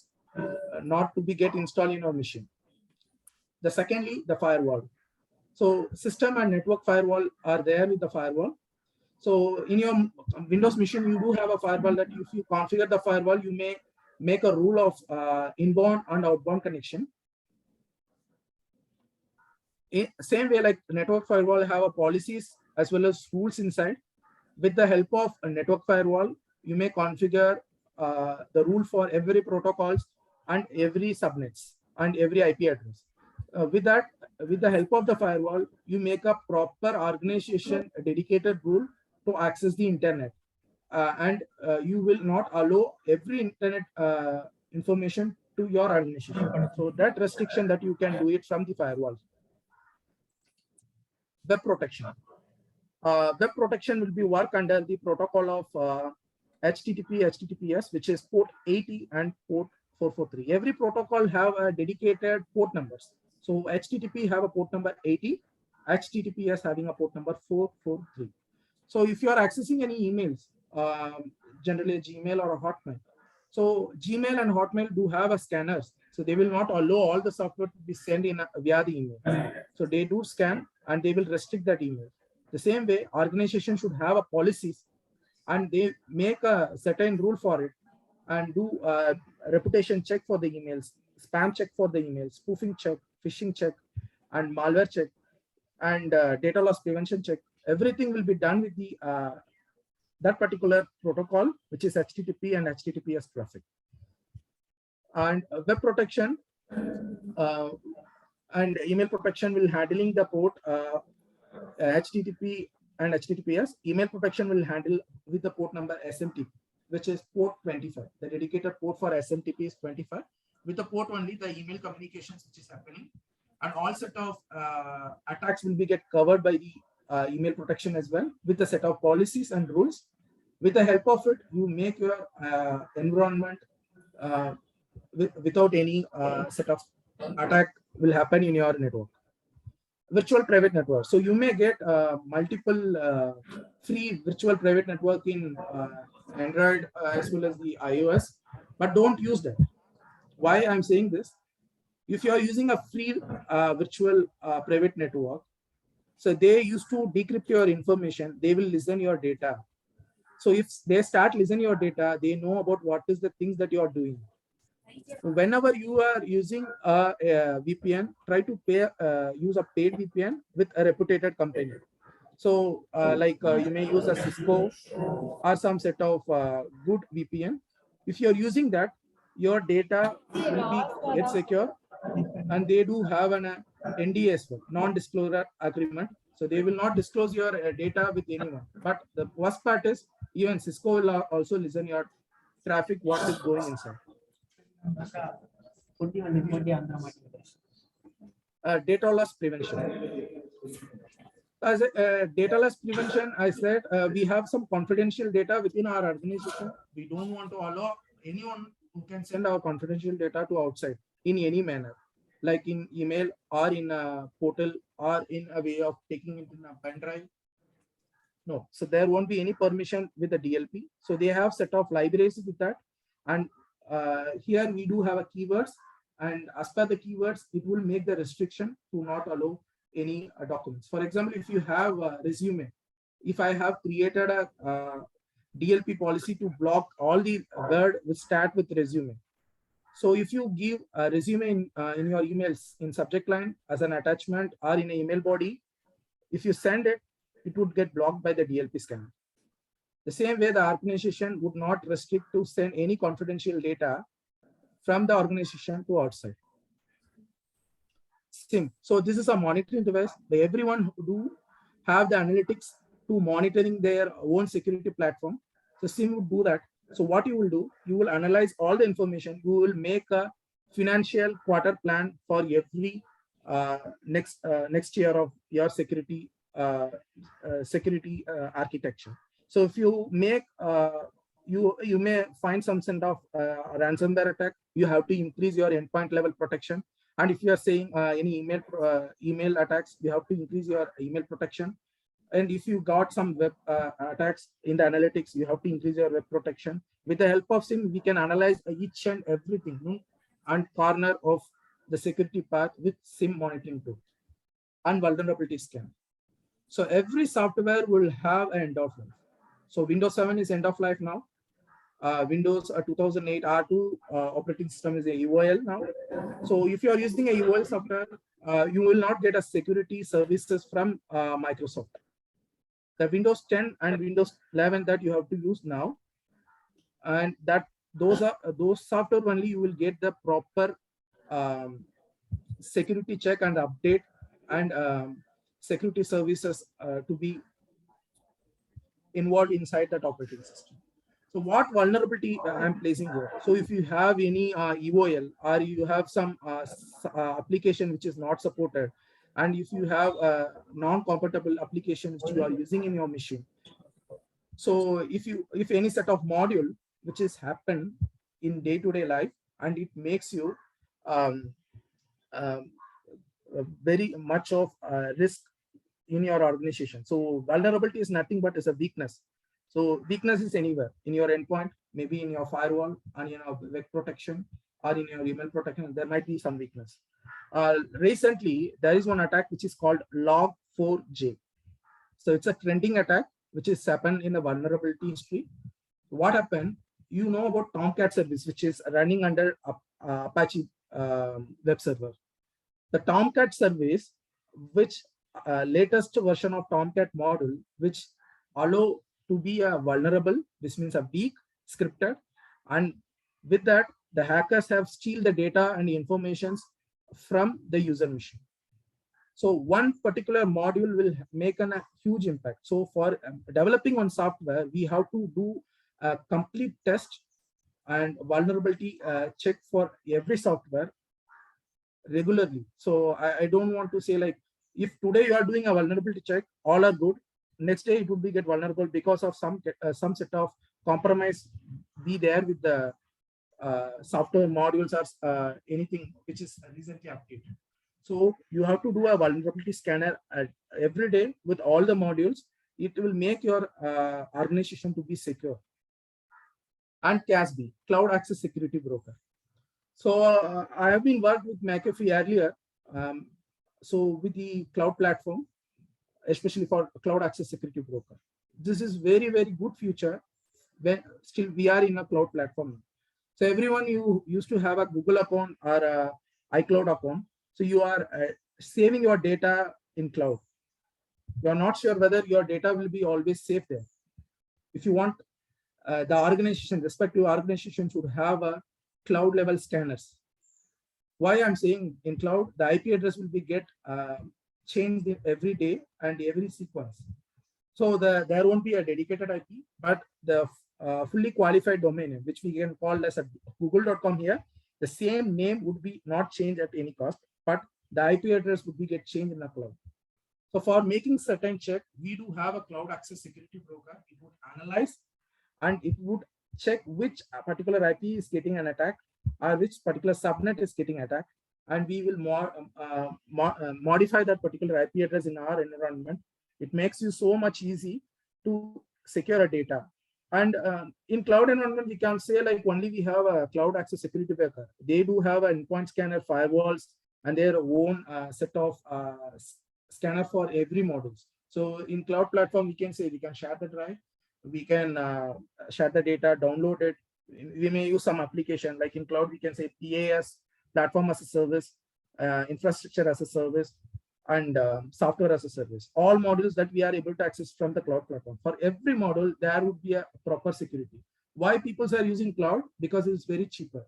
not to be get installed in our machine. The secondly, the firewall. So system and network firewall are there with the firewall. So in your Windows machine, you do have a firewall that if you configure the firewall, you may make a rule of inbound and outbound connection. Same way, like network firewall have a policies as well as rules inside. With the help of a network firewall, you may configure the rule for every protocols and every subnets and every IP address. With the help of the firewall, you make a proper organization, a dedicated rule to access the internet, and you will not allow every internet information to your organization. So that restriction that you can do it from the firewall. Web protection. Web protection will be work under the protocol of HTTP, HTTPS, which is port 80 and port 443. Every protocol have a dedicated port numbers. So HTTP have a port number 80, HTTPS having a port number 443. So if you are accessing any emails, generally a Gmail or a Hotmail, so Gmail and Hotmail do have a scanners. So they will not allow all the software to be sent in via the email. So they do scan and they will restrict that email. The same way, organization should have a policies and they make a certain rule for it and do a reputation check for the emails, spam check for the emails, spoofing check, phishing check, and malware check, and data loss prevention check. Everything will be done with the that particular protocol, which is HTTP and HTTPS traffic. And web protection and email protection will handling the port HTTP and HTTPS. Email protection will handle with the port number SMTP, which is port 25. The dedicated port for SMTP is 25. With the port only, the email communications which is happening, and all set of attacks will be get covered by the email protection as well, with the set of policies and rules. With the help of it, you make your environment without any set of attack will happen in your network. Virtual private network. So you may get multiple free virtual private network in Android as well as the iOS, but don't use that. Why I'm saying this? If you are using a free virtual private network, so they used to decrypt your information, they will listen your data. So if they start listening your data, they know about what is the things that you are doing. Whenever you are using a VPN, try to use a paid VPN with a reputed company. So you may use a Cisco or some set of good VPN. If you're using that, your data will be get secure, and they do have an NDA as well, non-disclosure agreement. So they will not disclose your data with anyone. But the worst part is even Cisco will also listen your traffic, what is going inside. Data loss prevention. As data loss prevention, I said we have some confidential data within our organization. We don't want to allow anyone who can send our confidential data to outside in any manner, like in email or in a portal or in a way of taking it in a pen drive. No, so there won't be any permission with the DLP. So they have set of libraries with that. And here we do have a keywords, and as per the keywords, it will make the restriction to not allow any documents. For example, if you have a resume, if I have created a DLP policy to block all the word which start with resume. So if you give a resume in your emails in subject line as an attachment or in an email body, if you send it, it would get blocked by the DLP scanner. The same way, the organization would not restrict to send any confidential data from the organization to outside. SIM. So this is a monitoring device. Everyone who do have the analytics to monitoring their own security platform. So SIM would do that. So what you will do, you will analyze all the information. You will make a financial quarter plan for every next year of your security architecture. So if you make you may find some sort of ransomware attack, you have to increase your endpoint level protection. And if you are saying any email attacks, you have to increase your email protection. And if you got some web attacks in the analytics, you have to increase your web protection. With the help of SIM, we can analyze each and everything and corner of the security path with SIM monitoring tool and vulnerability scan. So every software will have an end of life. So Windows 7 is end of life now. Windows 2008 R2 operating system is a UOL now. So if you are using a UOL software, you will not get a security services from Microsoft. The Windows 10 and Windows 11 that you have to use now, and that those software only you will get the proper security check and update and security services to be involved inside that operating system. So what vulnerability I'm placing here? So if you have any EOL or you have some application which is not supported, and if you have a non-compatible application which you are using in your machine, so if any set of module which is happen in day-to-day life and it makes you very much of risk in your organization. So vulnerability is nothing but is a weakness. So weakness is anywhere in your endpoint, maybe in your firewall, and in your web protection, or in your email protection. There might be some weakness. Recently, there is one attack which is called Log4j. So it's a trending attack which is happened in the vulnerability history. What happened? You know about Tomcat service, which is running under Apache web server. The Tomcat service, which latest version of Tomcat module, which allow to be a vulnerable, this means a weak scripted, and with that the hackers have steal the data and informations from the user machine. So one particular module will make a huge impact. So for developing one software, we have to do a complete test and vulnerability check for every software regularly. So I don't want to say like, if today you are doing a vulnerability check, all are good. Next day it would be get vulnerable because of some set of compromise be there with the software modules or anything which is recently updated. So you have to do a vulnerability scanner every day with all the modules. It will make your organization to be secure. And CASB, Cloud Access Security Broker. So I have been worked with McAfee earlier. So with the cloud platform, especially for Cloud Access Security Broker. This is very, very good future when still we are in a cloud platform. So everyone you used to have a Google account or a iCloud account. So you are saving your data in cloud. You are not sure whether your data will be always safe there. If you want, the organization, respective organization should have a cloud level scanners. Why I'm saying in cloud, the IP address will be get changed every day and every sequence. So there won't be a dedicated IP, but the fully qualified domain name, which we can call as a google.com here, the same name would be not changed at any cost, but the IP address would be get changed in the cloud. So for making certain check, we do have a cloud access security broker. It would analyze and it would check which particular IP is getting an attack or which particular subnet is getting attacked. And we will modify that particular IP address in our environment. It makes you so much easy to secure a data. And in cloud environment, we can say like only we have a cloud access security broker. They do have an endpoint scanner, firewalls, and their own set of scanner for every modules. So in cloud platform, we can say we can share the drive, we can share the data, download it. We may use some application like in cloud, we can say PaaS, platform as a service, infrastructure as a service, and software as a service. All modules that we are able to access from the cloud platform. For every module, there would be a proper security. Why people are using cloud? Because it's very cheaper.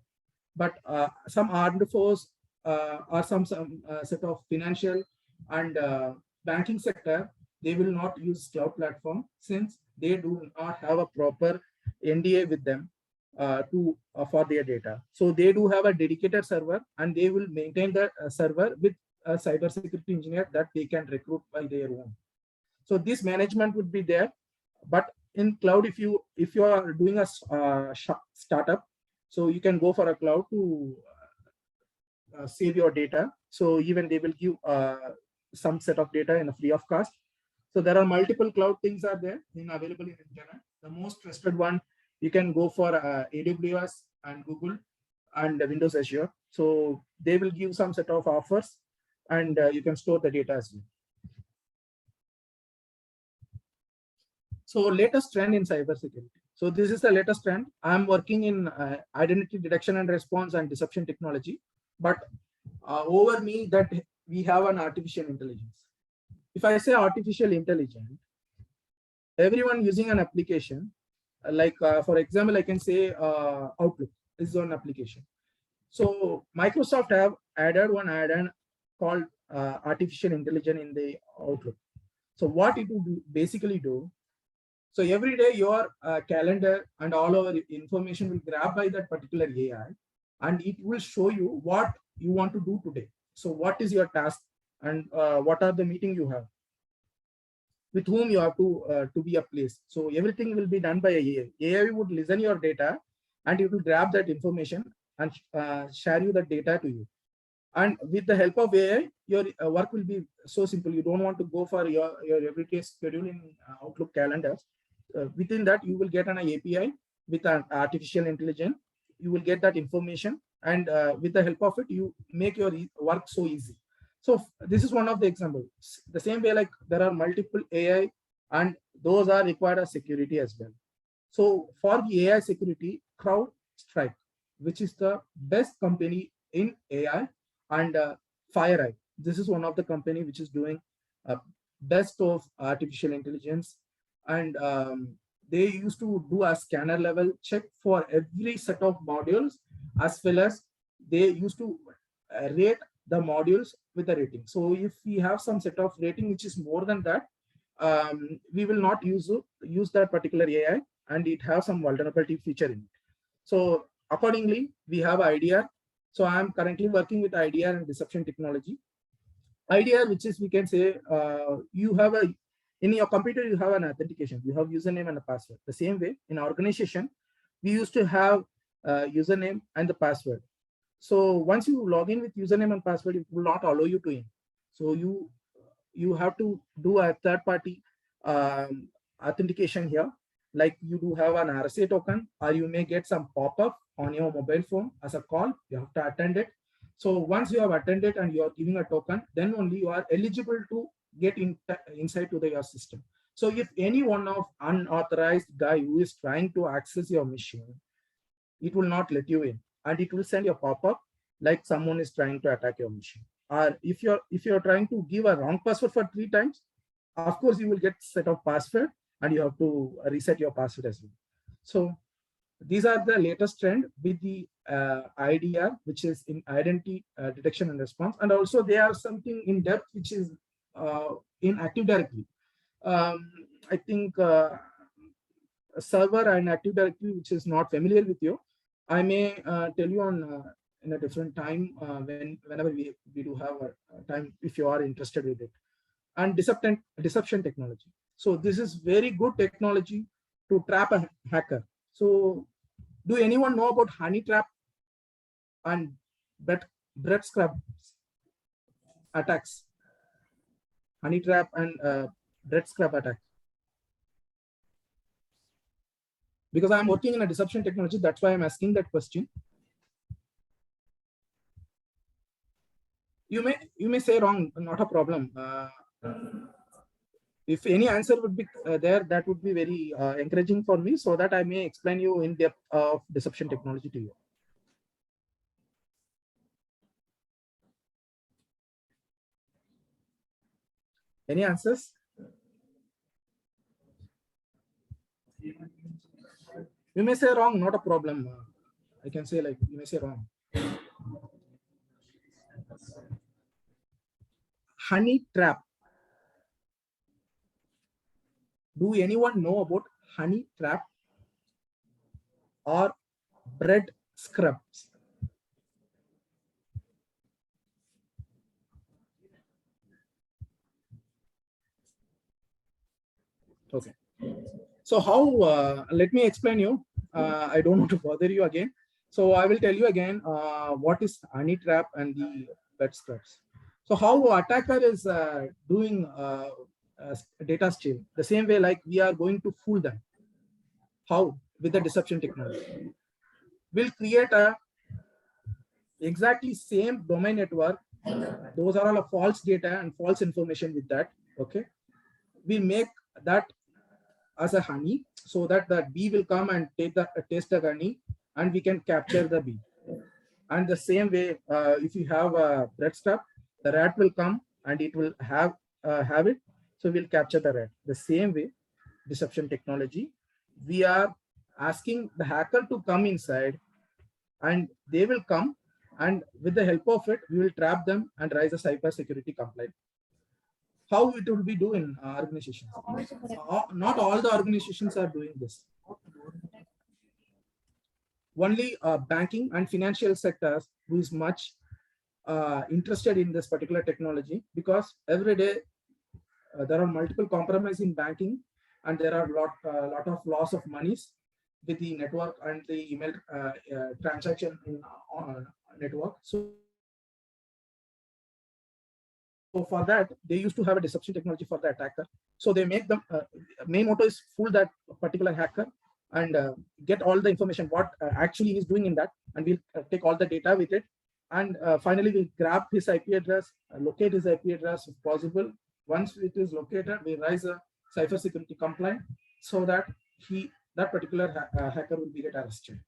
But some armed force or some set of financial and banking sector, they will not use cloud platform since they do not have a proper NDA with them for their data. So they do have a dedicated server and they will maintain the server with a cybersecurity engineer that they can recruit by their own. So this management would be there. But in cloud, if you are doing a startup, so you can go for a cloud to save your data. So even they will give some set of data in a free of cost. So there are multiple cloud things are there available in internet. The most trusted one, you can go for AWS and Google and Windows Azure. So they will give some set of offers and you can store the data as well. So latest trend in cybersecurity. So this is the latest trend. I'm working in identity detection and response and deception technology, but over me that we have an artificial intelligence. If I say artificial intelligence, everyone using an application, like for example, I can say Outlook is one application. So Microsoft have added one add-on called artificial intelligence in the Outlook. So what it will basically do, so every day your calendar and all our information will grab by that particular AI and it will show you what you want to do today. So what is your task and what are the meeting you have, with whom you have to be a place. So everything will be done by AI. AI would listen your data and it will grab that information and share you the data to you. And with the help of AI, your work will be so simple. You don't want to go for your everyday schedule in Outlook calendars. Within that, you will get an API with an artificial intelligence. You will get that information, and with the help of it, you make your work so easy. So this is one of the examples. The same way, like there are multiple AI, and those are required as security as well. So for the AI security, CrowdStrike, which is the best company in AI, and FireEye. This is one of the company which is doing best of artificial intelligence, and they used to do a scanner level check for every set of modules, as well as they used to rate the modules with a rating. So if we have some set of rating which is more than that, we will not use that particular AI, and it has some vulnerability feature in it. So accordingly, we have IDR. So I'm currently working with IDR and deception technology. IDR, which is, we can say, you have in your computer, you have an authentication. You have username and a password. The same way in organization, we used to have username and the password. So once you log in with username and password, it will not allow you to in. So you have to do a third party authentication here. Like you do have an RSA token, or you may get some pop-up on your mobile phone as a call. You have to attend it. So once you have attended and you are giving a token, then only you are eligible to get inside to your system. So if any one of unauthorized guy who is trying to access your machine, it will not let you in, and it will send you a pop-up like someone is trying to attack your machine. Or if you're trying to give a wrong password for 3 times, Of course, you will get set of password and you have to reset your password as well. So these are the latest trend with the IDR, which is in identity detection and response. And also they are something in depth, which is in Active Directory. I think a server and Active Directory, which is not familiar with you, I may tell you on in a different time whenever we do have a time if you are interested with it. And deception technology. So this is very good technology to trap a hacker. So do anyone know about honey trap and bread scrub attacks? Honey trap and bread scrub attack. Because I'm working in a deception technology, that's why I'm asking that question. You may say wrong, not a problem. If any answer would be there, that would be very encouraging for me, so that I may explain you in depth of deception technology to you. Any answers? You may say wrong, not a problem. I can say like you may say wrong. Honey trap. Do anyone know about honey trap or bread scrubs? Okay. So how, let me explain you. I don't want to bother you again. So I will tell you again what is honey trap and the bread scrubs. So how attacker is doing data steal, the same way like we are going to fool them. How? With the deception technology. We'll create a exactly same domain network. Those are all a false data and false information with that. Okay. We make that as a honey so that the bee will come and take the taste the honey and we can capture the bee. And the same way, if you have a bread scrub, the rat will come and it will have it. So we'll capture the rat. The same way, deception technology, we are asking the hacker to come inside and they will come, and with the help of it, we will trap them and raise a cyber security complaint. How it will be done in organizations? Not all the organizations are doing this. Only banking and financial sectors who is much interested in this particular technology, because every day there are multiple compromises in banking and there are lot of loss of monies with the network and the email transaction in network. So for that, they used to have a deception technology for the attacker. So they make them, main motto is fool that particular hacker and get all the information what actually he's doing in that, and we'll take all the data with it. And finally, we'll grab his IP address, locate his IP address if possible. Once it is located, we raise a cyber security complaint so that that particular hacker will be get arrested.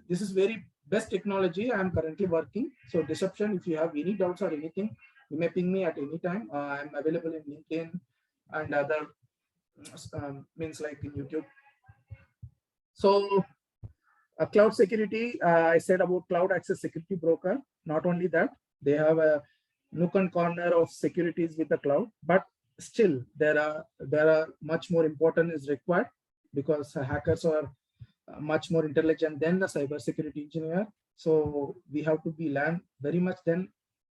This is very best technology I am currently working. So deception, if you have any doubts or anything, you may ping me at any time. I'm available in LinkedIn and other means like in YouTube. So cloud security, I said about cloud access security broker. Not only that, they have a nook and corner of securities with the cloud, but still there are much more important is required, because hackers are much more intelligent than the cyber security engineer. So we have to be learn very much than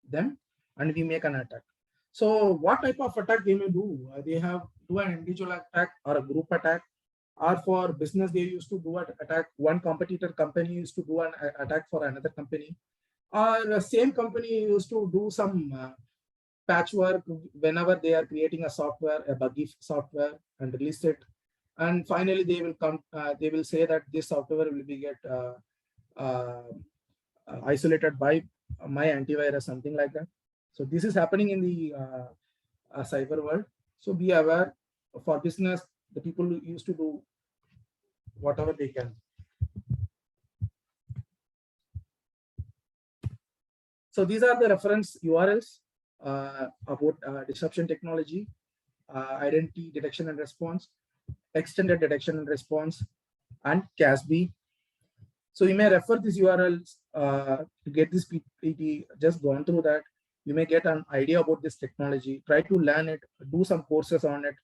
them, and we make an attack. So what type of attack they may do? They have do an individual attack or a group attack, or for business they used to do an attack. One competitor company used to do an attack for another company, or the same company used to do some patchwork whenever they are creating a software, a buggy software, and release it. And finally, they will come. They will say that this software will be get isolated by my antivirus, something like that. So this is happening in the cyber world. So be aware. For business, the people who used to do whatever they can. So these are the reference URLs about deception technology. identity detection and response, extended detection and response, and CASB. So you may refer these URLs to get this PPT, just gone through that. You may get an idea about this technology, try to learn it, do some courses on it.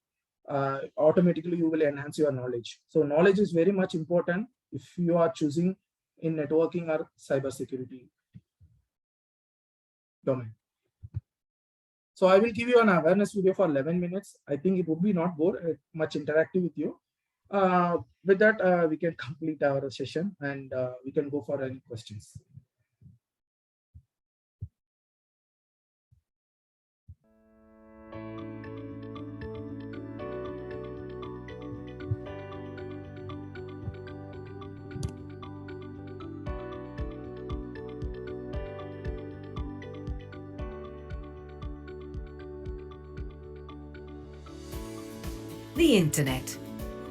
Automatically you will enhance your knowledge. So knowledge is very much important if you are choosing in networking or cybersecurity domain. So I will give you an awareness video for 11 minutes. I think it would be not much interactive with you. With that, we can complete our session and we can go for any questions. The internet.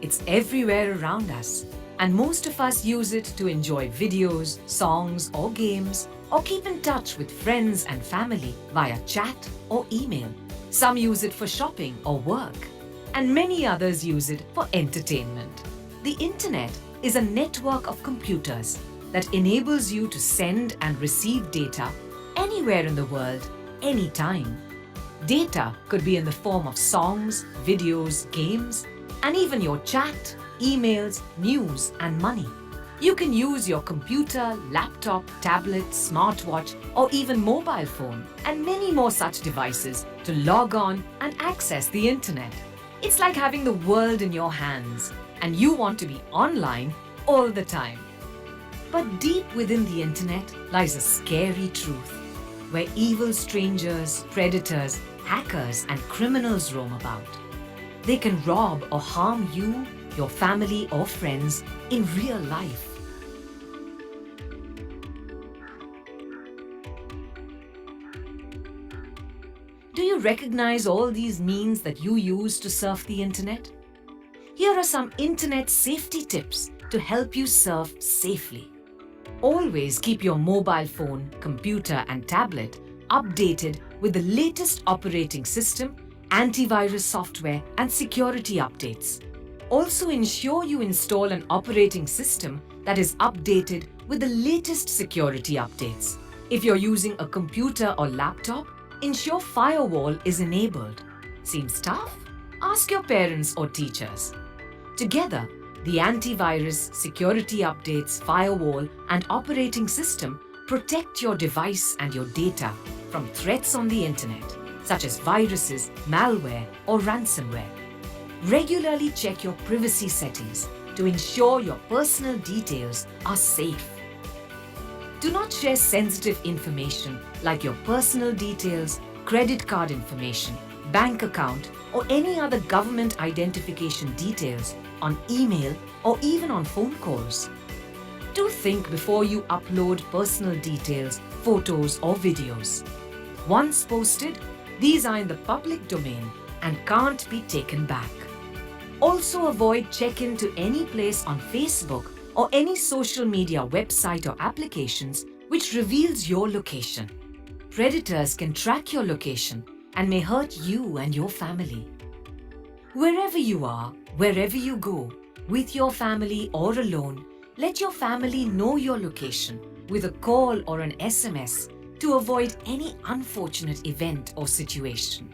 It's everywhere around us, and most of us use it to enjoy videos, songs, or games, or keep in touch with friends and family via chat or email. Some use it for shopping or work, and many others use it for entertainment. The internet is a network of computers that enables you to send and receive data anywhere in the world, anytime. Data could be in the form of songs, videos, games, and even your chat, emails, news, and money. You can use your computer, laptop, tablet, smartwatch, or even mobile phone, and many more such devices to log on and access the internet. It's like having the world in your hands, and you want to be online all the time. But deep within the internet lies a scary truth, where evil strangers, predators, hackers, and criminals roam about. They can rob or harm you, your family, or friends in real life. Do you recognize all these means that you use to surf the internet? Here are some internet safety tips to help you surf safely. Always keep your mobile phone, computer, and tablet updated with the latest operating system, antivirus software, and security updates. Also ensure you install an operating system that is updated with the latest security updates. If you're using a computer or laptop, ensure firewall is enabled. Seems tough? Ask your parents or teachers. Together, the antivirus, security updates, firewall, and operating system protect your device and your data from threats on the internet, such as viruses, malware, or ransomware. Regularly check your privacy settings to ensure your personal details are safe. Do not share sensitive information like your personal details, credit card information, bank account, or any other government identification details on email or even on phone calls. Do think before you upload personal details, photos, or videos. Once posted, these are in the public domain and can't be taken back. Also avoid check-in to any place on Facebook or any social media website or applications which reveals your location. Predators can track your location and may hurt you and your family. Wherever you are, wherever you go, with your family or alone, let your family know your location with a call or an SMS to avoid any unfortunate event or situation.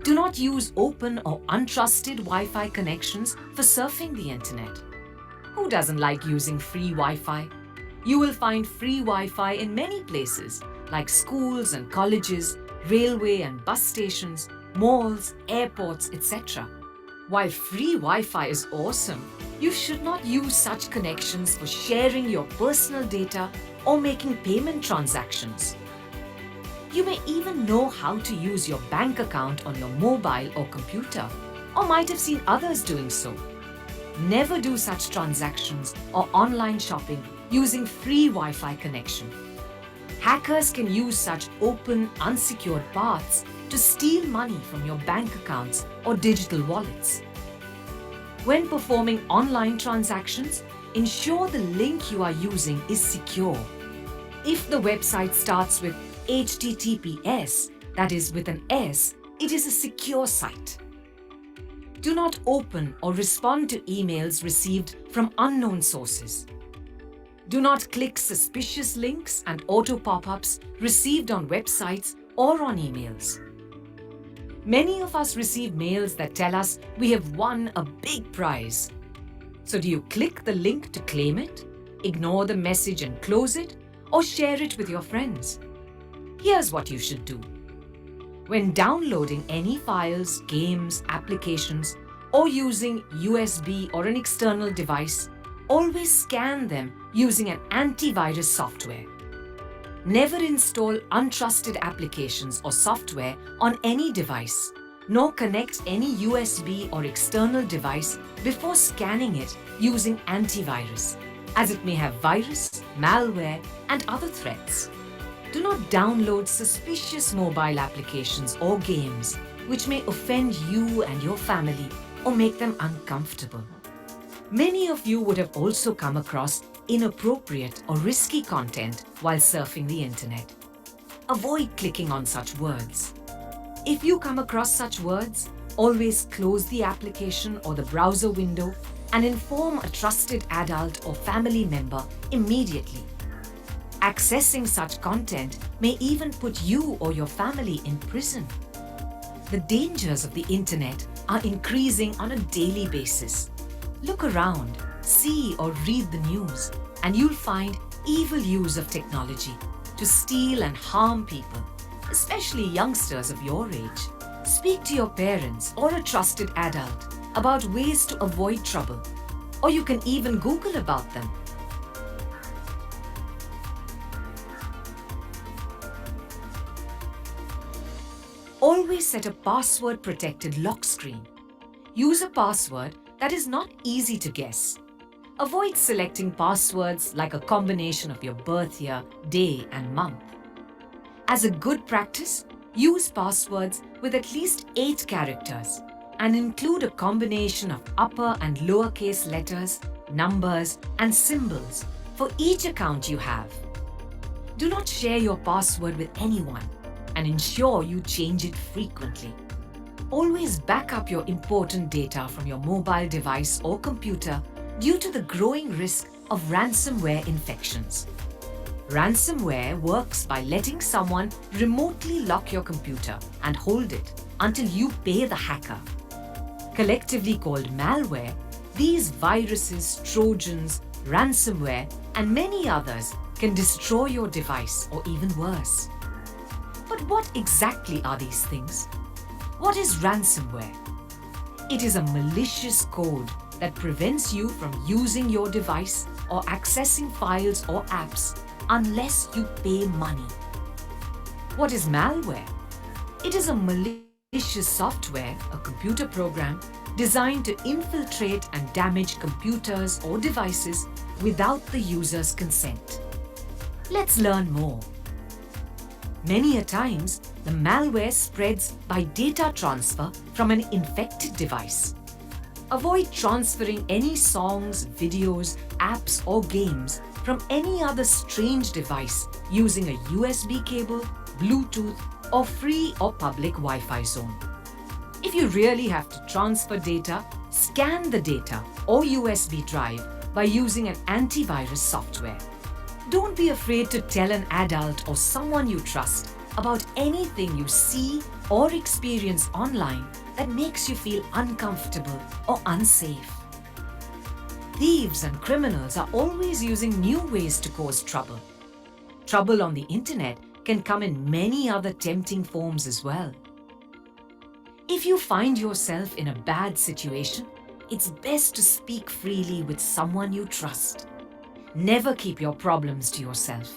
Do not use open or untrusted Wi-Fi connections for surfing the internet. Who doesn't like using free Wi-Fi? You will find free Wi-Fi in many places like schools and colleges, railway and bus stations, malls, airports, etc. While free Wi-Fi is awesome, you should not use such connections for sharing your personal data or making payment transactions. You may even know how to use your bank account on your mobile or computer, or might have seen others doing so. Never do such transactions or online shopping using free Wi-Fi connection. Hackers can use such open, unsecured paths to steal money from your bank accounts or digital wallets. When performing online transactions, ensure the link you are using is secure. If the website starts with HTTPS, that is with an S, it is a secure site. Do not open or respond to emails received from unknown sources. Do not click suspicious links and auto pop-ups received on websites or on emails. Many of us receive mails that tell us we have won a big prize. So do you click the link to claim it, ignore the message and close it, or share it with your friends? Here's what you should do. When downloading any files, games, applications, or using USB or an external device, always scan them using an antivirus software. Never install untrusted applications or software on any device, nor connect any USB or external device before scanning it using antivirus, as it may have virus, malware, and other threats. Do not download suspicious mobile applications or games which may offend you and your family or make them uncomfortable. Many of you would have also come across inappropriate or risky content while surfing the internet. Avoid clicking on such words. If you come across such words, always close the application or the browser window and inform a trusted adult or family member immediately. Accessing such content may even put you or your family in prison. The dangers of the internet are increasing on a daily basis. Look around, see or read the news, and you'll find evil use of technology to steal and harm people, especially youngsters of your age. Speak to your parents or a trusted adult about ways to avoid trouble, or you can even Google about them. Always set a password-protected lock screen. Use a password that is not easy to guess. Avoid selecting passwords like a combination of your birth year, day, and month. As a good practice, use passwords with at least 8 characters and include a combination of upper and lowercase letters, numbers, and symbols for each account you have. Do not share your password with anyone and ensure you change it frequently. Always back up your important data from your mobile device or computer due to the growing risk of ransomware infections. Ransomware works by letting someone remotely lock your computer and hold it until you pay the hacker. Collectively called malware, these viruses, trojans, ransomware, and many others can destroy your device or even worse. But what exactly are these things? What is ransomware? It is a malicious code that prevents you from using your device or accessing files or apps unless you pay money. What is malware? It is a malicious software, a computer program, designed to infiltrate and damage computers or devices without the user's consent. Let's learn more. Many a times, the malware spreads by data transfer from an infected device. Avoid transferring any songs, videos, apps, or games from any other strange device using a USB cable, Bluetooth, or free or public Wi-Fi zone. If you really have to transfer data, scan the data or USB drive by using an antivirus software. Don't be afraid to tell an adult or someone you trust about anything you see or experience online that makes you feel uncomfortable or unsafe. Thieves and criminals are always using new ways to cause trouble. Trouble on the internet can come in many other tempting forms as well. If you find yourself in a bad situation, it's best to speak freely with someone you trust. Never keep your problems to yourself.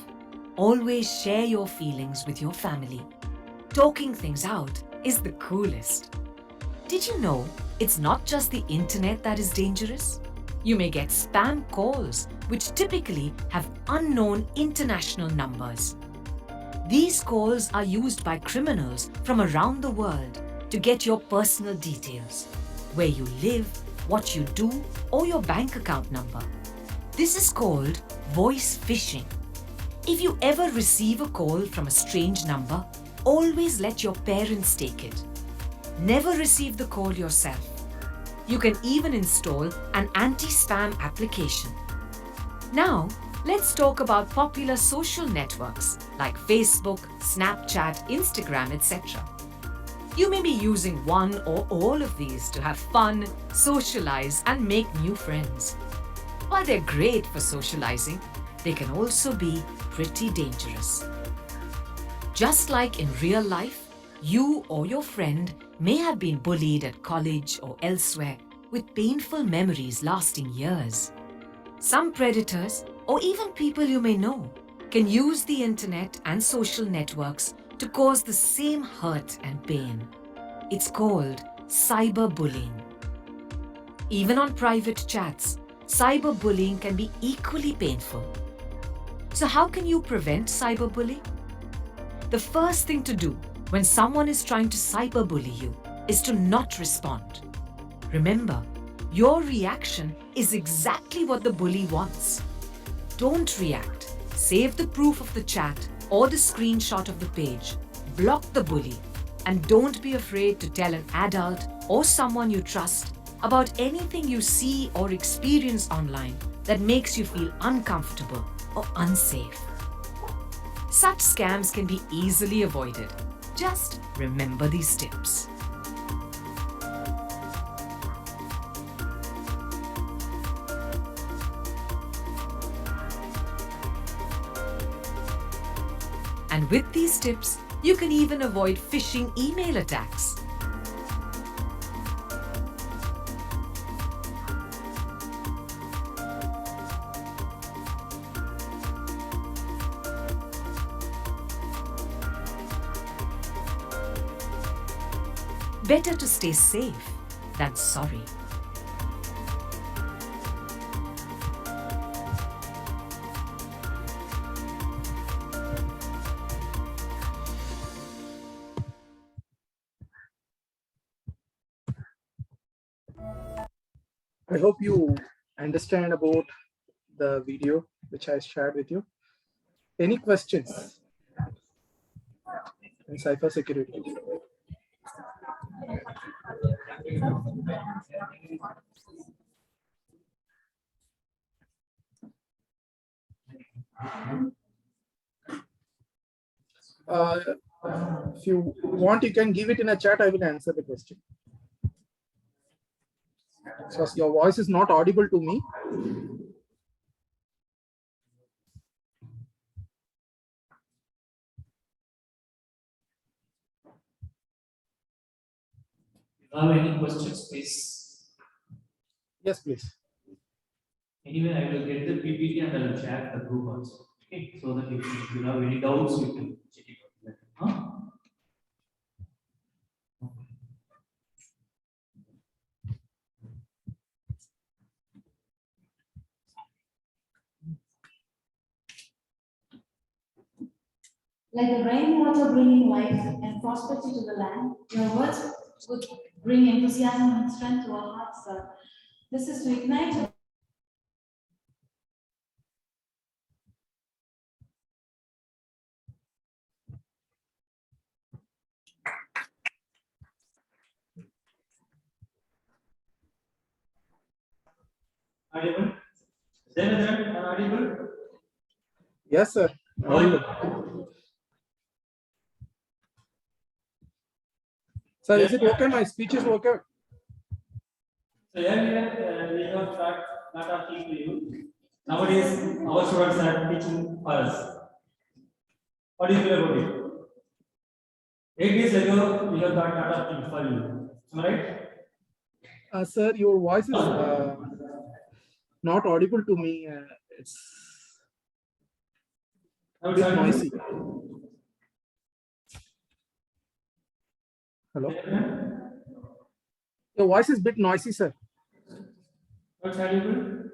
Always share your feelings with your family. Talking things out is the coolest. Did you know it's not just the internet that is dangerous? You may get spam calls, which typically have unknown international numbers. These calls are used by criminals from around the world to get your personal details, where you live, what you do, or your bank account number. This is called voice phishing. If you ever receive a call from a strange number, always let your parents take it. Never receive the call yourself. You can even install an anti-spam application. Now, let's talk about popular social networks like Facebook, Snapchat, Instagram, etc. You may be using one or all of these to have fun, socialize, and make new friends. While they're great for socializing, they can also be pretty dangerous. Just like in real life, you or your friend may have been bullied at college or elsewhere with painful memories lasting years. Some predators, or even people you may know, can use the internet and social networks to cause the same hurt and pain. It's called cyberbullying. Even on private chats, cyberbullying can be equally painful. So how can you prevent cyberbullying? The first thing to do when someone is trying to cyberbully you is to not respond. Remember, your reaction is exactly what the bully wants. Don't react. Save the proof of the chat or the screenshot of the page. Block the bully. And don't be afraid to tell an adult or someone you trust about anything you see or experience online that makes you feel uncomfortable or unsafe. Such scams can be easily avoided. Just remember these tips. And with these tips, you can even avoid phishing email attacks. Better to stay safe than sorry. I hope you understand about the video which I shared with you. Any questions in cybersecurity? If you want, you can give it in a chat. I will answer the question. So your voice is not audible to me. Have any questions, please? Yes, please. Anyway, I will get the PPT and I will share the group also. Okay, so that if you have any doubts, you can check it out. Huh? Like the rainwater bringing life and prosperity to the land, your words would bring enthusiasm and strength to our hearts, sir. This is to ignite. Audible? Then audible? Yes, sir. Audible. Sir, is it okay? My speech is okay. So earlier we have taught lot of things to you. Nowadays our students are teaching us. What do you feel about it? 8 days ago we have taught lot of things for you. Am I right? Sir, your voice is not audible to me. It's a bit noisy. Hello? Your voice is a bit noisy, sir. What's audible?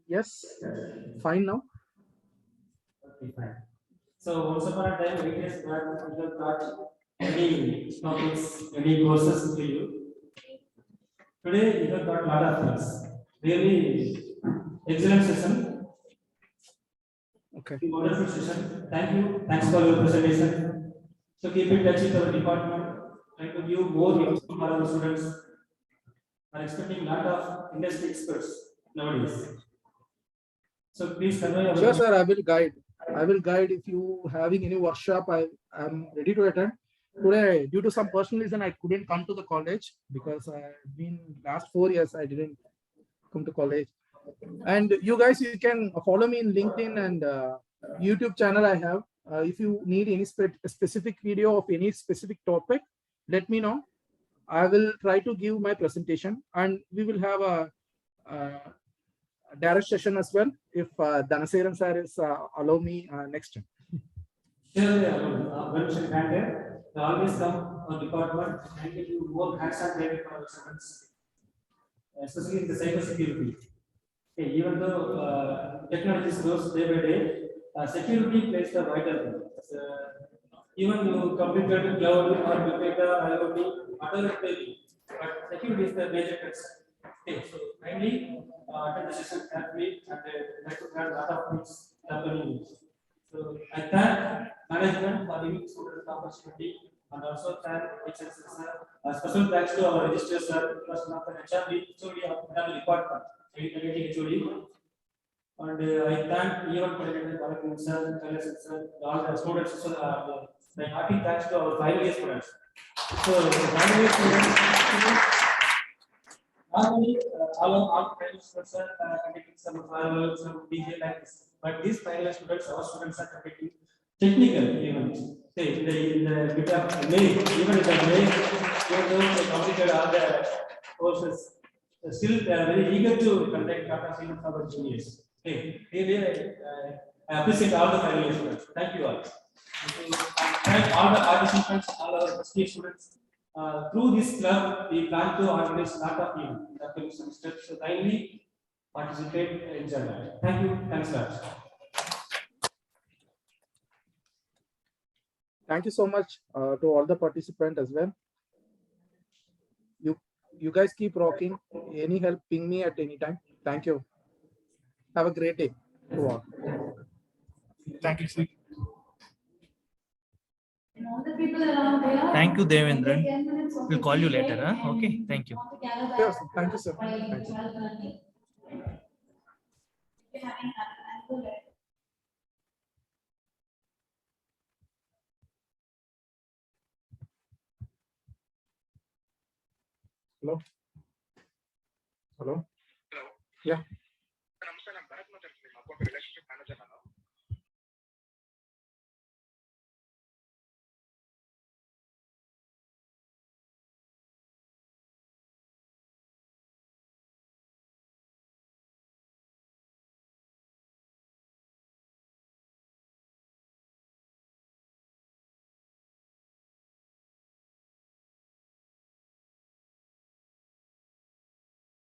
Yes, fine now. Okay, fine. So once upon a time, 8 years back, we have taught many topics, many courses to you. Today, we have taught a lot of things. Really excellent session. Okay. Wonderful session. Thank you. Thanks for your presentation. So keep in touch with our department. Try to give more info for our students. Are expecting a lot of industry experts nowadays. So please convey our. Sure, sir. I will guide. I will guide if you having any workshop. I am ready to attend. Today, due to some personal reason, I couldn't come to the college because I've been last 4 years I didn't come to college. And you guys, you can follow me in LinkedIn and YouTube channel I have. If you need any specific video of any specific topic, let me know. I will try to give my presentation, and we will have a direct session as well if Dhanaseran sir is allow me next time. Surely, mention handed. They always come on department and give you more hands-on training for our students, especially in the cyber security. Okay, even though technology grows day by day, security plays a vital role. Even you completed cloud or big data, IoT, whatever it may be, but security is the major concern. Okay, so kindly attend the session carefully and try to learn a lot of things happening. So I thank management for giving students the opportunity and also thank HSS sir. Special thanks to our registrar sir, because one of the HOD of the department, HOD. And I thank even President sir, sir, all the students, my hearty thanks to our final year students. So final year students, not only all final students are conducting some farewell, some DJ like this, but these final year students, our students are conducting technical events. Say in the bit of May, even in the May, even though they completed all the courses, still they are very eager to conduct Tata events for our juniors. Okay, really, I appreciate all the final year students. Thank you all. Thank all the participants, all our first-year students. Through this club, we plan to organize a lot of events in the upcoming semester. So kindly participate and enjoy that. Thank you. Thanks a lot. Thank you so much to all the participants as well. You guys keep rocking. Any help, ping me at any time. Thank you. Have a great day to all. Thank you, sir. And all the people around there. Thank you, Devendran. 10 minutes of We'll call you later, break huh? Okay, and thank you. want to gather Yes, back thank you, sir. by Thank you. 12:30. If you're having another letter. Hello. Hello. Yeah.